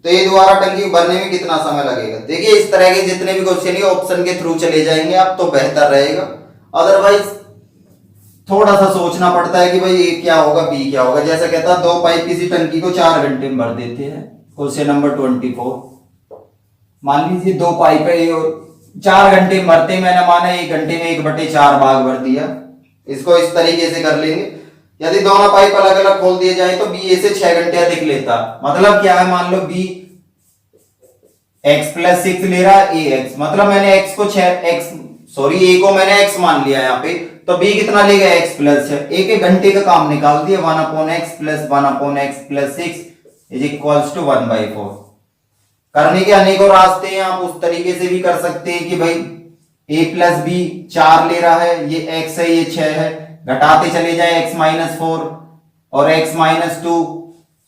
तो ये दोबारा टंकी भरने में कितना समय लगेगा। देखिए इस तरह के जितने भी क्वेश्चन है ऑप्शन के थ्रू चले जाएंगे आप तो बेहतर रहेगा, अदरवाइज थोड़ा सा सोचना पड़ता है कि भाई ए क्या होगा बी क्या होगा। जैसा कहता है 2 पाइप किसी टंकी को 4 घंटे में भर देते हैं। क्वेश्चन नंबर 24, मान लीजिए 2 पाइप है, 4 घंटे में भरते, मैंने माना 1 घंटे में 1/4 भाग भर दिया, इसको इस तरीके से कर लेंगे। यदि दोनों पाइप अलग अलग खोल दिए जाए तो बी ए से 6 घंटे अधिक लेता। मतलब क्या है, मान लो बी एक्स प्लस 6 ले रहा है, ए एक्स, मतलब मैंने एक्स को 6 एक्स सॉरी ए को मैंने एक्स मान लिया यहाँ पे, तो बी कितना लेगा एक्स प्लस 6। एक एक घंटे का काम निकाल दिया, 1/x plus 1/x plus 6 is equals to 1/4। करने के अनेकों रास्ते हैं, आप उस तरीके से भी कर सकते हैं कि भाई a प्लस बी 4 ले रहा है, ये x है ये 6 है, घटाते चले जाए x माइनस 4 और x minus 2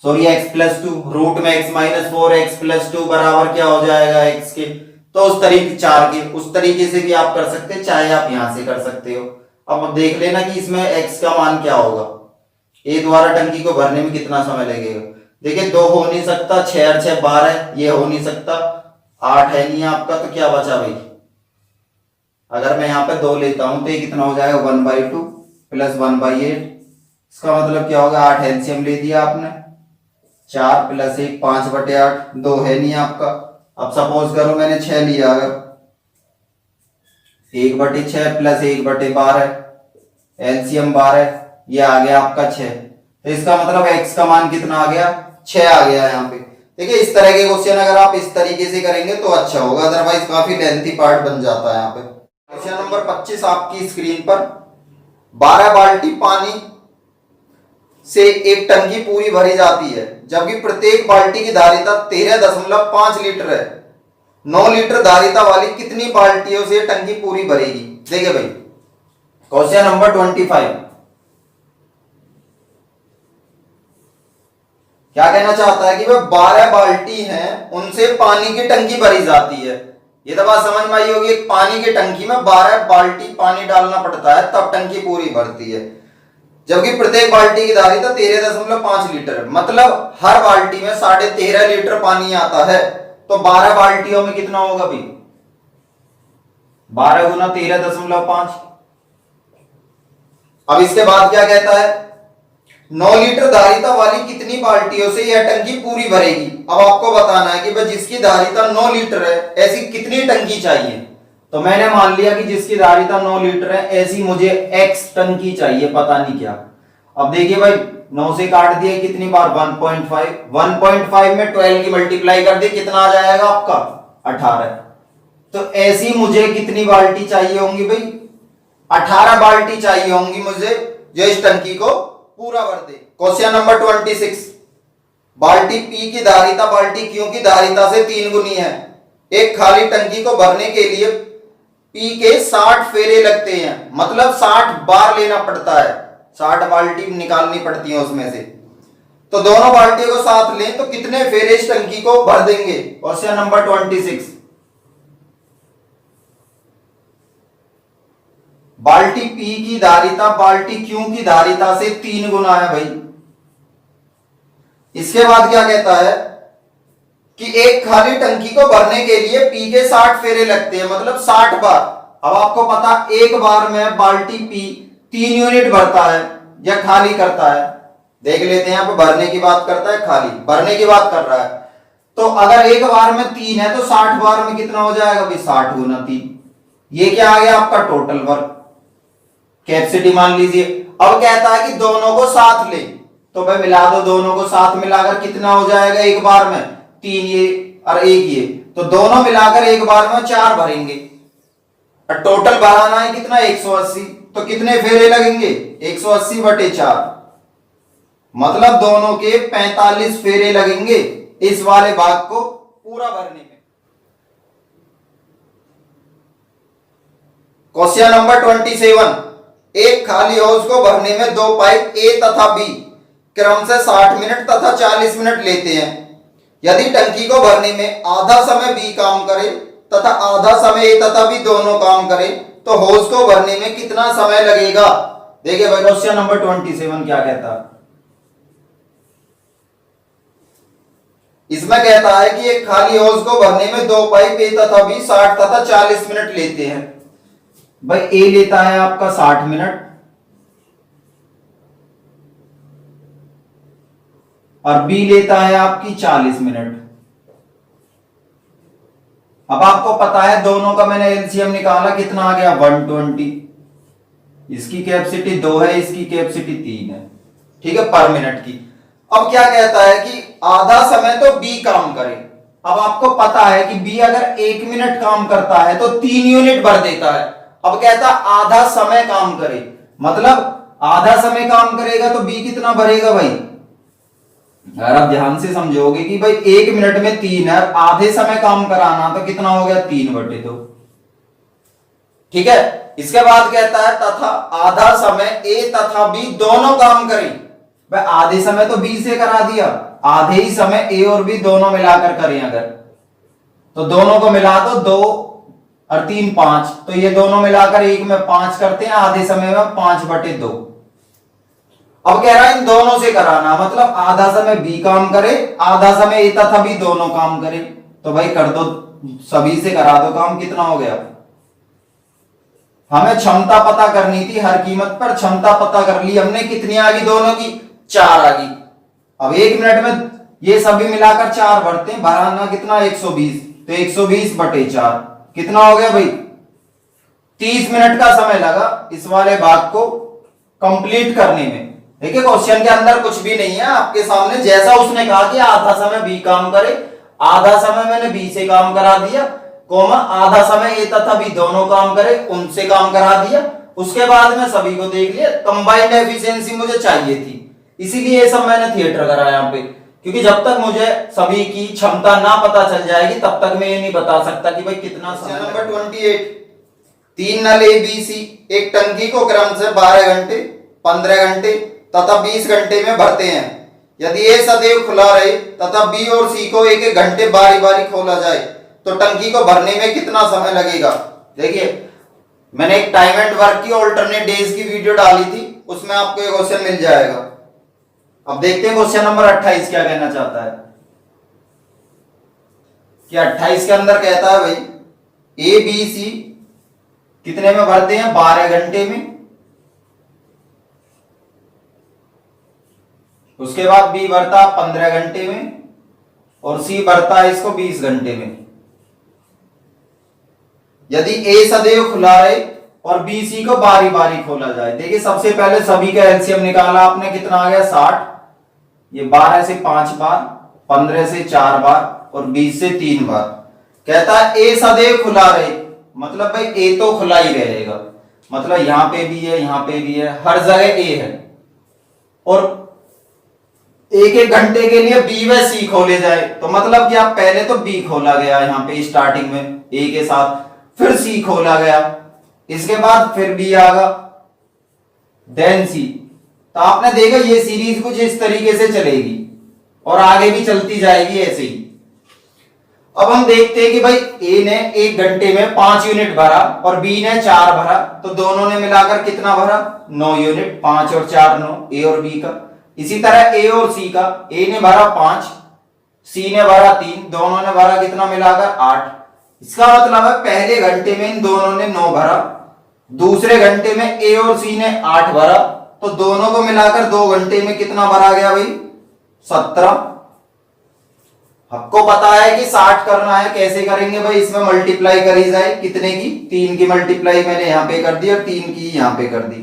sorry x plus 2, root में x माइनस 4 x प्लस 2 बराबर क्या हो जाएगा x के, तो उस तरीके 4 के, उस तरीके से भी आप कर सकते हैं, चाहे आप यहां से कर सकते हो। अब देख लेना कि इसमें x का मान क्या होगा, a द्वारा टंकी को भरने में कितना समय लगेगा। देखिए 2 हो नहीं सकता, 6 और 6 12, ये हो नहीं सकता, 8 है नहीं आपका, तो क्या बचा भाई, अगर मैं यहाँ पे 2 लेता हूं तो ये कितना हो जाएगा 1/2 प्लस 1/8। इसका मतलब क्या होगा, 8 एलसीएम ले दिया आपने, 4 प्लस 1 5/8, 2 है नहीं आपका। अब सपोज करो मैंने 6 लिया, अगर 1/6 प्लस 1/12 एलसीएम 12, ये आ गया आपका 6, तो इसका मतलब x का मान कितना आ गया, 6 आ गया यहाँ पे। देखिए इस तरह के क्वेश्चन अगर आप इस तरीके से करेंगे तो अच्छा होगा, अदरवाइज काफी लेंथी पार्ट बन जाता है यहाँ पे। क्वेश्चन नंबर 25 आपकी स्क्रीन पर, 12 बाल्टी पानी से एक टंकी पूरी भरी जाती है, जबकि प्रत्येक बाल्टी की धारिता 13.5 लीटर है। 9 लीटर धारिता वाली कितनी बाल्टियों से टंकी पूरी भरेगी। देखिए भाई क्वेश्चन नंबर 25 क्या कहना चाहता है कि वह 12 बाल्टी हैं, उनसे पानी की टंकी भरी जाती है। ये तो बात समझ में आई होगी, एक पानी की टंकी में 12 बाल्टी पानी डालना पड़ता है तब टंकी पूरी भरती है, जबकि प्रत्येक बाल्टी की धारिता 13.5 लीटर है। मतलब हर बाल्टी में 13.5 लीटर पानी आता है, तो 12 बाल्टियों में कितना होगा भाई, 12 गुना 13.5। अब इसके बाद क्या कहता है, 9 लीटर धारिता वाली कितनी बाल्टियों से यह टंकी पूरी भरेगी। अब आपको बताना है कि भाई जिसकी धारिता 9 लीटर है ऐसी कितनी टंकी चाहिए। तो मैंने मान लिया कि जिसकी धारिता 9 लीटर है ऐसी मुझे x टंकी चाहिए, पता नहीं क्या। अब देखिए भाई 9 से काट दिए कितनी बार, 1.5, 1.5 में 12 की मल्टीप्लाई कर दी, कितना आ जाएगा आपका 18। तो ऐसी मुझे कितनी बाल्टी चाहिए होंगी भाई, 18 बाल्टी चाहिए होंगी मुझे जो इस टंकी को पूरा भर दे। क्वेश्चन नंबर 26, बाल्टी P की धारिता बाल्टी Q की धारिता से 3 गुनी है। एक खाली टंकी को भरने के लिए P के 60 फेरे लगते हैं, मतलब 60 बार लेना पड़ता है, 60 बाल्टी निकालनी पड़ती है उसमें से। तो दोनों बाल्टियों को साथ लें तो कितने फेरे इस टंकी को भर देंगे। क्वेश्चन नंबर 26, बाल्टी P की धारिता बाल्टी Q की धारिता से 3 गुना है भाई। इसके बाद क्या कहता है कि एक खाली टंकी को भरने के लिए P के 60 फेरे लगते हैं, मतलब 60 बार। अब आपको पता एक बार में बाल्टी P 3 यूनिट भरता है या खाली करता है। देख लेते हैं, यहाँ पे भरने की बात करता है, खाली भरने की बात कर रहा है। तो अगर एक बार में 3 है तो 60 बार में कितना हो जाएगा भाई, 60 गुना 3। ये क्या आ गया आपका टोटल वर्क कैपेसिटी मान लीजिए। अब कहता है कि दोनों को साथ ले, तो भाई मिला दो, दोनों को साथ मिलाकर कितना हो जाएगा एक बार में, 3 ये और 1 ये, तो दोनों मिलाकर एक बार में 4 भरेंगे। और टोटल भराना है कितना 180, तो कितने फेरे लगेंगे 180/4, मतलब दोनों के 45 फेरे लगेंगे इस वाले भाग को पूरा भरने में। क्वेश्चन नंबर 27, एक खाली हौज को भरने में 2 पाइप A तथा B क्रम से 60 मिनट तथा 40 मिनट लेते हैं। यदि टंकी को भरने में आधा समय B काम करे तथा आधा समय A तथा B दोनों काम करें तो हौज को भरने में कितना समय लगेगा। देखिए भाई क्वेश्चन नंबर 27 क्या कहता है, इसमें कहता है कि एक खाली हौज को भरने में 2 पाइप A तथा B 60 तथा 40 मिनट लेते हैं। भाई A लेता है आपका 60 मिनट और B लेता है आपकी 40 मिनट। अब आपको पता है दोनों का मैंने एलसीएम निकाला, कितना आ गया 120। इसकी कैपेसिटी 2 है, इसकी कैपेसिटी 3 है, ठीक है, पर मिनट की। अब क्या कहता है कि आधा समय तो बी काम करे। अब आपको पता है कि बी अगर 1 मिनट काम करता है तो 3 यूनिट भर देता है। अब कहता आधा समय काम करे, मतलब आधा समय काम करेगा तो बी कितना भरेगा भाई? अगर आप ध्यान से समझोगे कि भाई 1 मिनट में 3 है, आधे समय काम कराना तो कितना हो गया? 3/2। ठीक है, इसके बाद कहता है तथा आधा समय ए तथा बी दोनों काम करें। भाई आधे समय तो बी से करा दिया, आधे ही समय ए और बी दोनों मिलाकर करें अगर, तो दोनों को मिला दो, 2 और 3 5, तो ये दोनों मिलाकर 1 में 5 करते हैं, आधे समय में 5/2। अब कह रहा है इन दोनों से कराना, मतलब आधा समय बी काम करे, आधा समय ए तथा बी दोनों काम करे। तो भाई कर दो, सभी से करा दो काम। कितना हो गया? हमें क्षमता पता करनी थी, हर कीमत पर क्षमता पता कर ली हमने। कितनी आ गई दोनों की? 4 आ गई। अब 1 मिनट में ये सभी मिलाकर 4 भरते हैं, भराना कितना? 120, तो 120/4 कितना हो गया भाई? 30 मिनट का समय लगा इस वाले भाग को कंप्लीट करने में। देखिए क्वेश्चन के अंदर कुछ भी नहीं है आपके सामने, जैसा उसने कहा कि आधा समय बी काम करे, आधा समय मैंने बी से काम करा दिया, कोमा आधा समय ए तथा बी दोनों काम करे, उनसे काम करा दिया। उसके बाद में सभी को देख लिया, कंबाइंड एफिशिएंसी मुझे चाहिए थी, इसीलिए ये सब मैंने थिएटर करा यहाँ पे, क्योंकि जब तक मुझे सभी की क्षमता ना पता चल जाएगी तब तक मैं ये नहीं बता सकता कि भाई कितना समय। नंबर 28, 3 नल ए बी सी एक टंकी को क्रम से 12 घंटे, 15 घंटे तथा 20 घंटे में भरते हैं। यदि ए सदैव खुला रहे तथा बी और सी को 1-1 घंटे बारी बारी खोला जाए तो टंकी को भरने में कितना समय लगेगा? देखिए मैंने एक टाइम एंड वर्क की ऑल्टरनेट डेज की वीडियो डाली थी, उसमें आपको ये क्वेश्चन मिल जाएगा। अब देखते हैं क्वेश्चन नंबर 28 क्या कहना चाहता है। कि 28 के अंदर कहता है भाई ए बी सी कितने में भरते हैं? 12 घंटे में। उसके बाद बी भरता 15 घंटे में और सी भरता है इसको 20 घंटे में। यदि ए सदैव खुला रहे और बी सी को बारी बारी खोला जाए। देखिए सबसे पहले सभी का एलसीएम निकाला आपने, कितना आ गया? 60। ये 12 से 5 बार, 15 से 4 बार और 20 से 3 बार। कहता है ए सदैव खुला रहे, मतलब भाई ए तो खुला ही रहेगा, मतलब यहां पे भी है, यहां पे भी है, हर जगह ए है। और 1-1 घंटे के लिए बी व सी खोले जाए, तो मतलब कि आप पहले तो बी खोला गया यहाँ पे स्टार्टिंग में ए के साथ, फिर सी खोला गया, इसके बाद फिर बी आगा, देन सी। तो आपने देखा ये सीरीज कुछ इस तरीके से चलेगी और आगे भी चलती जाएगी ऐसे ही। अब हम देखते हैं कि भाई ए ने 1 घंटे में 5 यूनिट भरा और बी ने 4 भरा, तो दोनों ने मिलाकर कितना भरा? 9 यूनिट। 5 और 4 9, ए और बी का। इसी तरह ए और सी का, ए ने भरा 5, सी ने भरा 3, दोनों ने भरा कितना मिलाकर? 8। इसका मतलब है पहले घंटे में इन दोनों ने 9 भरा, दूसरे घंटे में ए और सी ने 8 भरा, तो दोनों को मिलाकर 2 घंटे में कितना भरा गया भाई? 17। आपको पता है कि 60 करना है, कैसे करेंगे भाई? इसमें मल्टीप्लाई करी जाए, कितने की? 3 की मल्टीप्लाई मैंने यहां पे कर दी और 3 की यहां पे कर दी।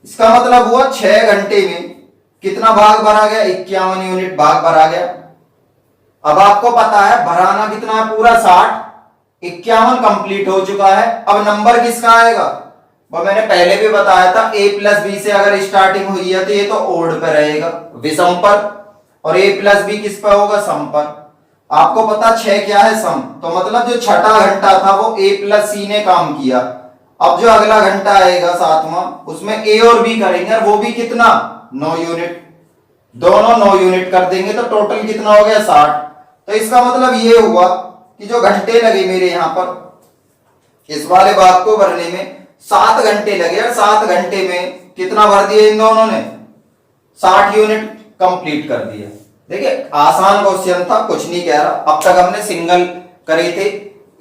इसका मतलब हुआ 6 घंटे में कितना भाग भरा गया? 51 यूनिट भाग भरा गया। अब आपको पता है भराना कितना है? पूरा 60। 51 कंप्लीट हो चुका है। अब नंबर किसका आएगा? वो मैंने पहले भी बताया था, a प्लस बी से अगर स्टार्टिंग हुई है तो ये तो ओड पे रहेगा, विषम पर, और a प्लस बी किस पर होगा? सम पर। आपको पता 6 क्या है? सम। तो मतलब जो छठा घंटा था वो a प्लस सी ने काम किया। अब जो अगला घंटा आएगा 7वां, उसमें a और b करेंगे और वो भी कितना? 9 यूनिट। दोनों 9 यूनिट कर देंगे तो टोटल कितना हो गया? 60। तो इसका मतलब ये हुआ कि जो घंटे लगे मेरे यहां पर इस वाले भाग को भरने में 7 घंटे लगे, और 7 घंटे में कितना भर दिया इन दोनों ने? 60 यूनिट कंप्लीट कर दिया। देखिए आसान क्वेश्चन था, कुछ नहीं कह रहा। अब तक हमने सिंगल करे थे,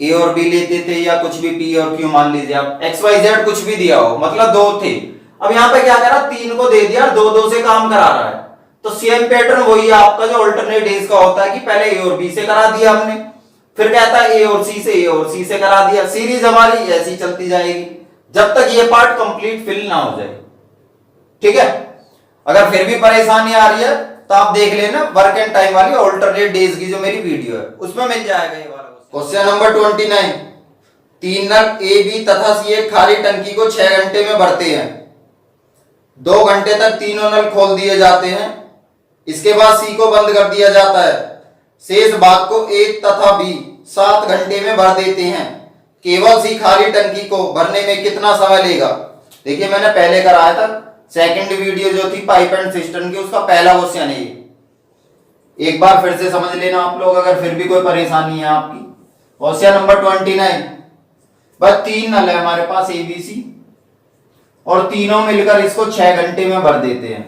ए और बी लेते थे या कुछ भी पी और क्यू मान लीजिए आप, एक्स वाई जेड कुछ भी दिया हो, मतलब 2 थे। अब यहाँ पे क्या करा? 3 को दे दिया, 2-2 से काम करा रहा है। तो सेम पैटर्न वही है आपका जो अल्टरनेट डेज का होता है कि पहले ए और बी से करा दिया हमने, फिर कहता है ए और सी से, ए और सी से करा दिया। सीरीज हमारी ऐसी चलती जाएगी जब तक ये पार्ट कंप्लीट फिल ना हो जाए। ठीक है, अगर फिर भी परेशानी आ रही है तो आप देख लेना वर्क एंड टाइम वाली ऑल्टरनेट डेज की जो मेरी वीडियो है उसमें मिल जाएगा ये वाला क्वेश्चन नंबर 29। 3 नल ए बी तथा सी एक खाली टंकी को 6 घंटे में भरते हैं। 2 घंटे तक तीनों नल खोल दिए जाते हैं। इसके बाद सी को बंद कर दिया जाता है। शेष भाग को ए तथा बी 7 घंटे में भर देते हैं। केवल सी खाली टंकी को भरने में कितना समय लेगा? देखिए मैंने पहले कराया था सेकंड वीडियो जो थी पाइप एंड सिस्टम की, उसका पहला क्वेश्चन है ये। एक बार फिर से समझ लेना आप लोग अगर फिर भी कोई परेशानी है आपकी। Question number 29। बस 3 नल है हमारे पास ए बी सी और तीनों मिलकर इसको 6 घंटे में भर देते हैं।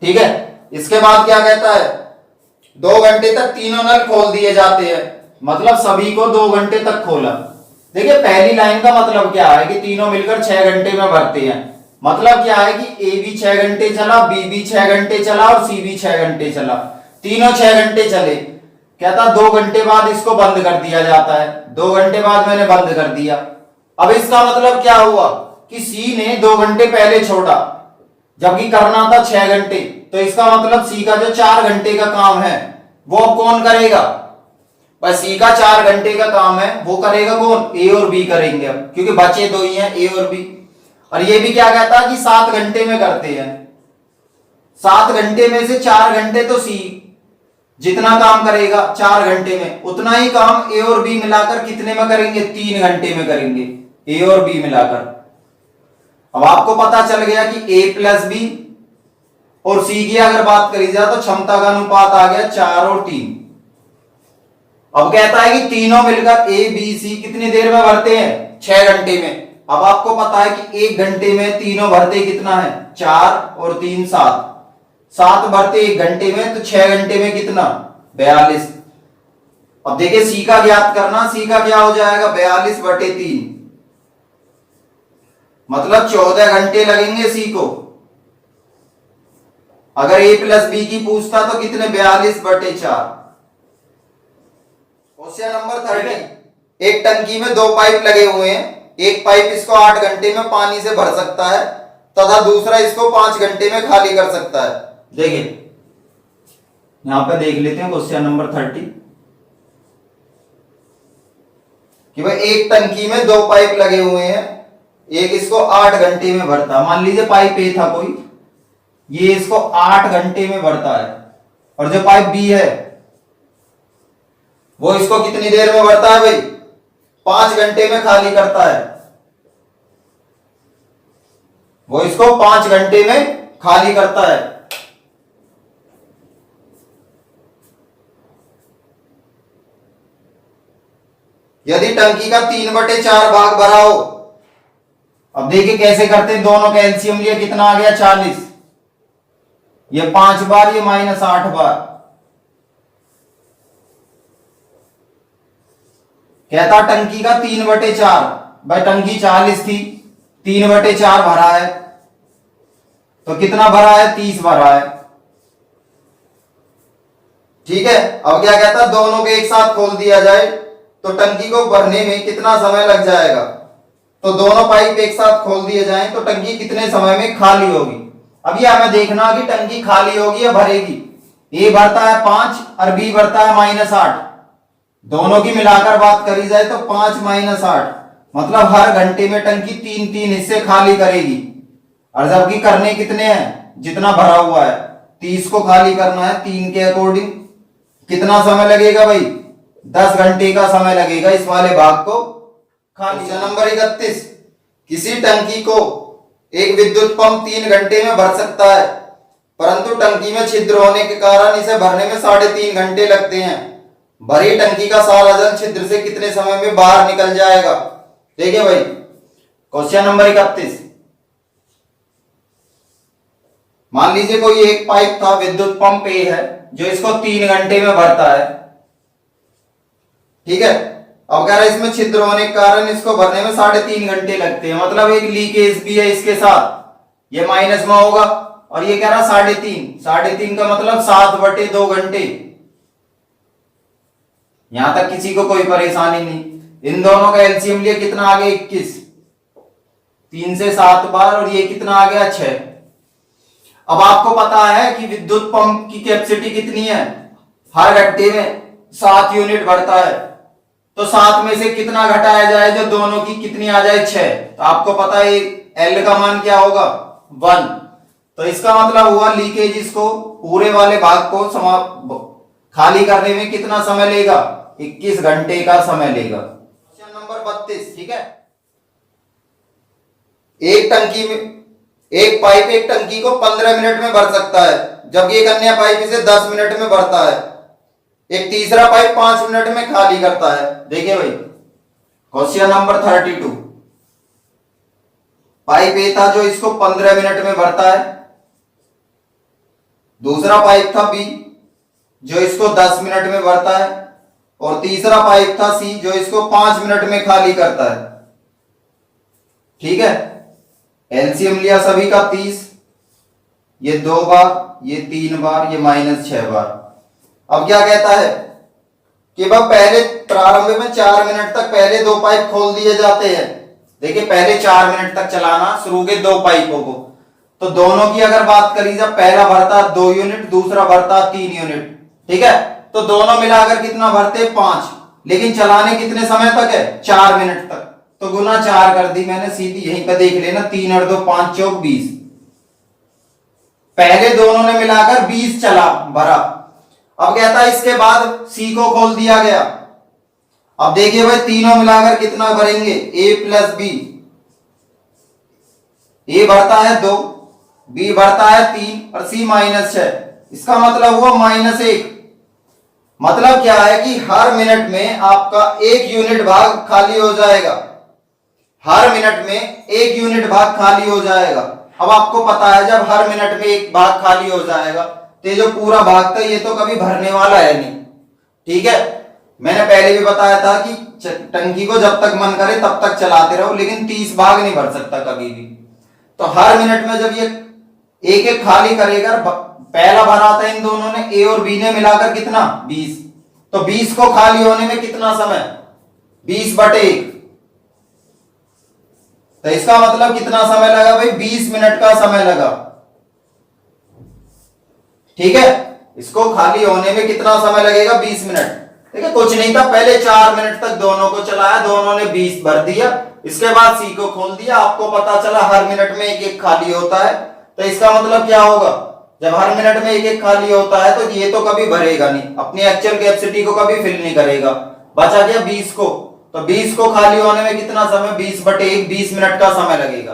ठीक है, इसके बाद क्या कहता है? 2 घंटे तक तीनों नल खोल दिए जाते हैं, मतलब सभी को 2 घंटे तक खोला। देखिए पहली लाइन का मतलब क्या है कि तीनों मिलकर 6 घंटे में भरते हैं। मतलब क्या है कि ए भी 6 घंटे चला, बी भी 6 घंटे चला और सी भी 6 घंटे चला, तीनों 6 घंटे चले। कहता 2 घंटे बाद इसको बंद कर दिया जाता है। 2 घंटे बाद मैंने बंद कर दिया। अब इसका मतलब क्या हुआ कि सी ने 2 घंटे पहले छोड़ा जबकि करना था 6 घंटे, तो इसका मतलब सी का जो 4 घंटे का काम है वो अब कौन करेगा? बस सी का 4 घंटे का काम है वो करेगा कौन? ए और बी करेंगे अब, क्योंकि बचे 2 ही हैं, ए और बी। और ये भी क्या कहता है कि 7 घंटे में करते हैं। 7 घंटे में से 4 घंटे तो सी जितना काम करेगा 4 घंटे में उतना ही काम ए और बी मिलाकर कितने में करेंगे? 3 घंटे में करेंगे, ए और बी मिलाकर। अब आपको पता चल गया कि ए प्लस बी और सी की अगर बात करी जाए तो क्षमता का अनुपात आ गया 4 और 3। अब कहता है कि तीनों मिलकर ए बी सी कितनी देर में भरते हैं? 6 घंटे में। अब आपको पता है कि 1 घंटे में तीनों भरते कितना है? 4 और 3 7। 7 भरते 1 घंटे में, तो 6 घंटे में कितना? 42। अब देखिए सी का ज्ञात करना, सी का क्या हो जाएगा? 42/3, मतलब 14 घंटे लगेंगे सी को। अगर ए प्लस बी की पूछता तो कितने? 42/4। Question number 30। एक टंकी में 2 पाइप लगे हुए हैं। एक पाइप इसको 8 घंटे में पानी से भर सकता है तथा दूसरा इसको 5 घंटे में खाली कर सकता है। देखिए यहां पे देख लेते हैं क्वेश्चन नंबर 30 कि भाई एक टंकी में 2 पाइप लगे हुए हैं। एक इसको 8 घंटे में भरता, मान लीजिए पाइप ए था कोई, ये इसको 8 घंटे में भरता है, और जो पाइप बी है वो इसको कितनी देर में भरता है भाई? 5 घंटे में खाली करता है। वो इसको 5 घंटे में खाली करता है। यदि टंकी का 3/4 भाग भरा हो, अब देखिए कैसे करते हैं, दोनों का एलसीएम लिया, कितना आ गया? 40। ये 5 बार, ये -8 बार। कहता टंकी का 3/4, भाई टंकी 40 थी, 3/4 भरा है, तो कितना भरा है? 30 भरा है। ठीक है, अब क्या कहता है? दोनों के एक साथ खोल दिया जाए तो टंकी को भरने में कितना समय लग जाएगा? तो दोनों पाइप एक साथ खोल दिए जाएं तो टंकी कितने समय में खाली होगी? अब ये हमें देखना कि टंकी खाली होगी या भरेगी। ए भरता है 5 और बी भरता है -8। दोनों की मिलाकर बात करी जाए तो 5 - 8, मतलब हर घंटे में टंकी 3-3 हिस्से खाली करेगी। और जबकि करने कितने हैं? जितना भरा हुआ है 30 को खाली करना है 3 के अकॉर्डिंग। कितना समय लगेगा भाई? 10 घंटे का समय लगेगा इस वाले भाग को खाली। Question number 31। किसी टंकी को एक विद्युत पंप 3 घंटे में भर सकता है, परंतु टंकी में छिद्र होने के कारण इसे भरने में 3.5 घंटे लगते हैं। भरी टंकी का सारा जल छिद्र से कितने समय में बाहर निकल जाएगा? देखिए भाई क्वेश्चन नंबर 31। मान लीजिए कोई एक पाइप था, विद्युत पंप ए है जो इसको 3 घंटे में भरता है। ठीक है, अब कह रहा है इसमें छिद्र होने के कारण इसको भरने में 3.5 घंटे लगते हैं, मतलब एक लीकेज भी है इसके साथ, ये माइनस में होगा। और ये कह रहा 3.5 का मतलब 7/2 घंटे। यहां तक किसी को कोई परेशानी नहीं। इन दोनों का एलसीएम लिया, कितना आ गया? 21। 3 से 7 बार, और ये कितना आ गया 6। अब आपको पता है कि विद्युत पंप की कैपेसिटी कितनी है, हर घंटे में 7 यूनिट बढ़ता है, तो 7 में से कितना घटाया जाए जो दोनों की कितनी आ जाए 6। तो आपको पता है एल का मान क्या होगा 1। तो इसका मतलब हुआ लीकेज इसको पूरे वाले भाग को खाली करने में कितना समय लेगा, 21 घंटे का समय लेगा। क्वेश्चन नंबर 32, ठीक है। एक टंकी में एक पाइप एक टंकी को 15 मिनट में भर सकता है, जबकि एक अन्य पाइप इसे 10 मिनट में भरता है। एक तीसरा पाइप 5 मिनट में खाली करता है। देखिए भाई, क्वेश्चन नंबर 32, पाइप ए था जो इसको 15 मिनट में भरता है, दूसरा पाइप था बी जो इसको 10 मिनट में भरता है, और तीसरा पाइप था सी जो इसको 5 मिनट में खाली करता है। ठीक है, एलसीएम लिया सभी का 30, ये 2 बार, ये 3 बार, ये -6 बार। अब क्या कहता है कि वह पहले प्रारंभ में 4 मिनट तक पहले 2 पाइप खोल दिए जाते हैं। देखिए, पहले 4 मिनट तक चलाना शुरू के 2 पाइपों को, तो दोनों की अगर बात करी, जब पहला भरता 2 यूनिट, दूसरा भरता 3 यूनिट, ठीक है, तो दोनों मिलाकर कितना भरते 5, लेकिन चलाने कितने समय तक है 4 मिनट तक, तो गुना 4 कर दी मैंने सीधी, यहीं पर देख लेना, 3 और 2 5 चौक 20। पहले दोनों ने मिलाकर 20 चला भरा। अब कहता है इसके बाद सी को खोल दिया गया। अब देखिए भाई, तीनों मिलाकर कितना भरेंगे, ए प्लस बी। ए भरता है 2, बी भरता है 3 और सी -6। इसका मतलब हुआ -1। मतलब क्या है कि हर मिनट में आपका 1 यूनिट भाग खाली हो जाएगा, हर मिनट में 1 यूनिट भाग खाली हो जाएगा। अब आपको पता है जब हर मिनट में 1 भाग खाली हो जाएगा तो ये जो पूरा भाग था ये तो कभी भरने वाला है नहीं। ठीक है, मैंने पहले भी बताया था कि टंकी को जब तक मन करे तब तक चलाते रहो, लेकिन 30 भाग नहीं भर सकता कभी भी। तो हर मिनट में जब ये एक एक खाली करेगा, पहला भरा था इन दोनों ने, ए और बी ने मिलाकर कितना 20, तो 20 को खाली होने में कितना समय 20/1, तो इसका मतलब कितना समय लगा भाई 20 मिनट का समय लगा। ठीक है, इसको खाली होने में कितना समय लगेगा 20 मिनट। ठीक है, कुछ नहीं था, पहले 4 मिनट तक दोनों को चलाया, दोनों ने 20 भर दिया, इसके बाद सी को खोल दिया, आपको पता चला हर मिनट में एक एक खाली होता है। तो इसका मतलब क्या होगा, जब हर मिनट में एक एक खाली होता है तो ये तो कभी भरेगा नहीं, अपनी एक्चुअल कैपेसिटी को कभी फिल नहीं करेगा। बचा गया 20 को, तो 20 को खाली होने में कितना समय 20/1, 20 मिनट का समय लगेगा।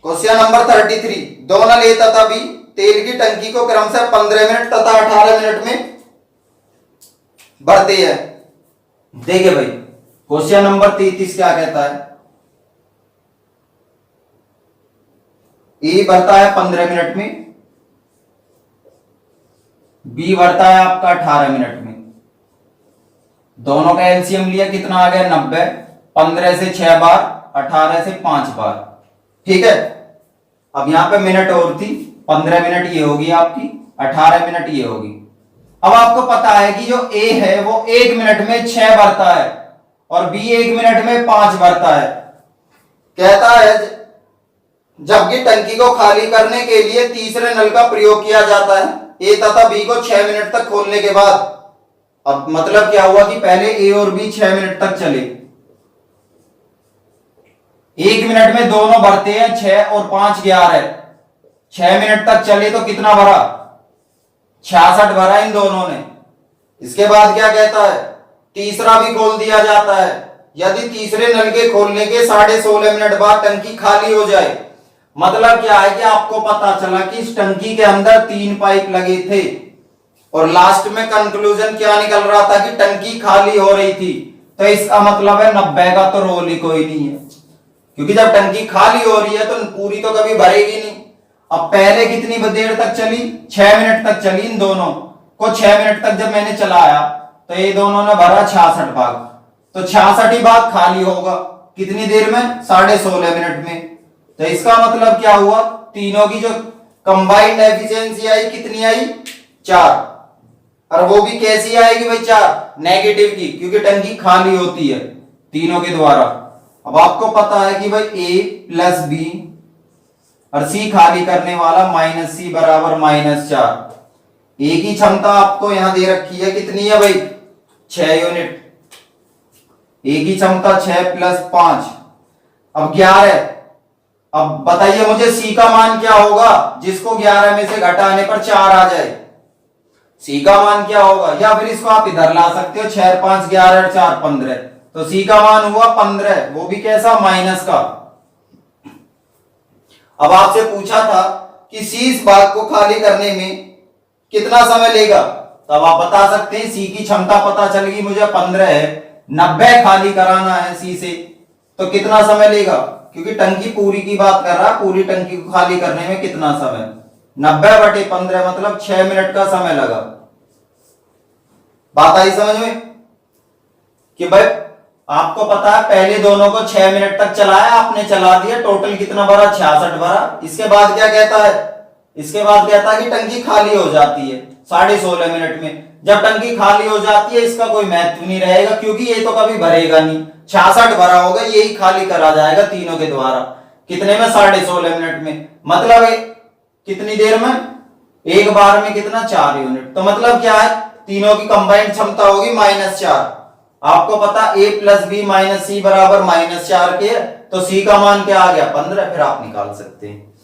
क्वेश्चन नंबर 33, दो नल ए तथा बी तेल की टंकी को क्रमशः 15 मिनट तथा 18 मिनट में भरते हैं। देखिए भाई, क्वेश्चन नंबर 33 क्या कहता है, ए भरता है 15 मिनट में, बी भरता है आपका 18 मिनट में। दोनों का एलसीएम लिया, कितना आ गया 90, 15 से 6 बार, 18 से 5 बार। ठीक है, अब यहां पे मिनट और थी, 15 मिनट ये होगी आपकी, 18 मिनट ये होगी। अब आपको पता है कि जो ए है वो 1 मिनट में 6 भरता है और बी 1 मिनट में 5 भरता है। कहता है जबकि टंकी को खाली करने के लिए तीसरे नल का प्रयोग किया जाता है ए तथा बी को 6 मिनट तक खोलने के बाद। अब मतलब क्या हुआ कि पहले ए और बी 6 मिनट तक चले, 1 मिनट में दोनों भरते हैं, 6 और 5 11, 6 मिनट तक चले तो कितना भरा 66 भरा इन दोनों ने। इसके बाद क्या कहता है, तीसरा भी खोल दिया जाता है यदि तीसरे नल के खोलने के 16.5 मिनट बाद टंकी खाली हो जाए। मतलब क्या है कि आपको पता चला कि इस टंकी के अंदर 3 पाइप लगे थे और लास्ट में कंक्लूजन क्या निकल रहा था कि टंकी खाली हो रही थी। तो इसका मतलब है 90 का तो रोल ही कोई नहीं है, क्योंकि जब टंकी खाली हो रही है तो पूरी तो कभी भरेगी नहीं। अब पहले कितनी देर तक चली, 6 मिनट तक चली, इन दोनों को 6 मिनट तक जब मैंने चलाया तो ये दोनों ने भरा 66 भाग, तो 66 ही भाग खाली होगा कितनी देर में 16.5 मिनट में। तो इसका मतलब क्या हुआ, तीनों की जो कंबाइंड एफिशिएंसी आई कितनी आई 4, और वो भी कैसी आएगी भाई 4 नेगेटिव की, क्योंकि टंकी खाली होती है तीनों के द्वारा। अब आपको पता है कि भाई ए प्लस बी और सी खाली करने वाला माइनस सी बराबर -4। ए की क्षमता आपको यहां दे रखी है, कितनी है भाई 6 यूनिट। ए की क्षमता 6 + 5 अब 11। अब बताइए मुझे सी का मान क्या होगा जिसको 11 में से घटाने पर 4 आ जाए। सी का मान क्या होगा, या फिर इसको आप इधर ला सकते हो 6 5 11 और 4 15। तो सी का मान हुआ 15, वो भी कैसा माइनस का। अब आपसे पूछा था कि सी इस भाग को खाली करने में कितना समय लेगा, तब आप बता सकते हैं सी की क्षमता पता चल गई मुझे 15 है, 90 खाली कराना है सी से, तो कितना समय लेगा, क्योंकि टंकी पूरी की बात कर रहा है, पूरी टंकी को खाली करने में कितना समय, 90/15 मतलब 6 मिनट का समय लगा। बात आई समझ में कि भाई आपको पता है पहले दोनों को 6 मिनट तक चलाया, आपने चला दिया, टोटल कितना भरा 66 भरा। इसके बाद क्या कहता है, इसके बाद कहता है कि टंकी खाली हो जाती है 16.5 मिनट में। जब टंकी खाली हो जाती है इसका कोई महत्व नहीं रहेगा, क्योंकि ये तो कभी भरेगा नहीं, 66 भरा होगा, यही खाली करा जाएगा तीनों के द्वारा। कितने में 16.5 मिनट में, मतलब कितनी देर में, एक बार में कितना 4 यूनिट। तो मतलब क्या है, तीनों की कंबाइंड क्षमता होगी -4। आपको पता a + b - c बराबर -4 के, तो c का मान क्या आ गया 15, फिर आप निकाल सकते हैं।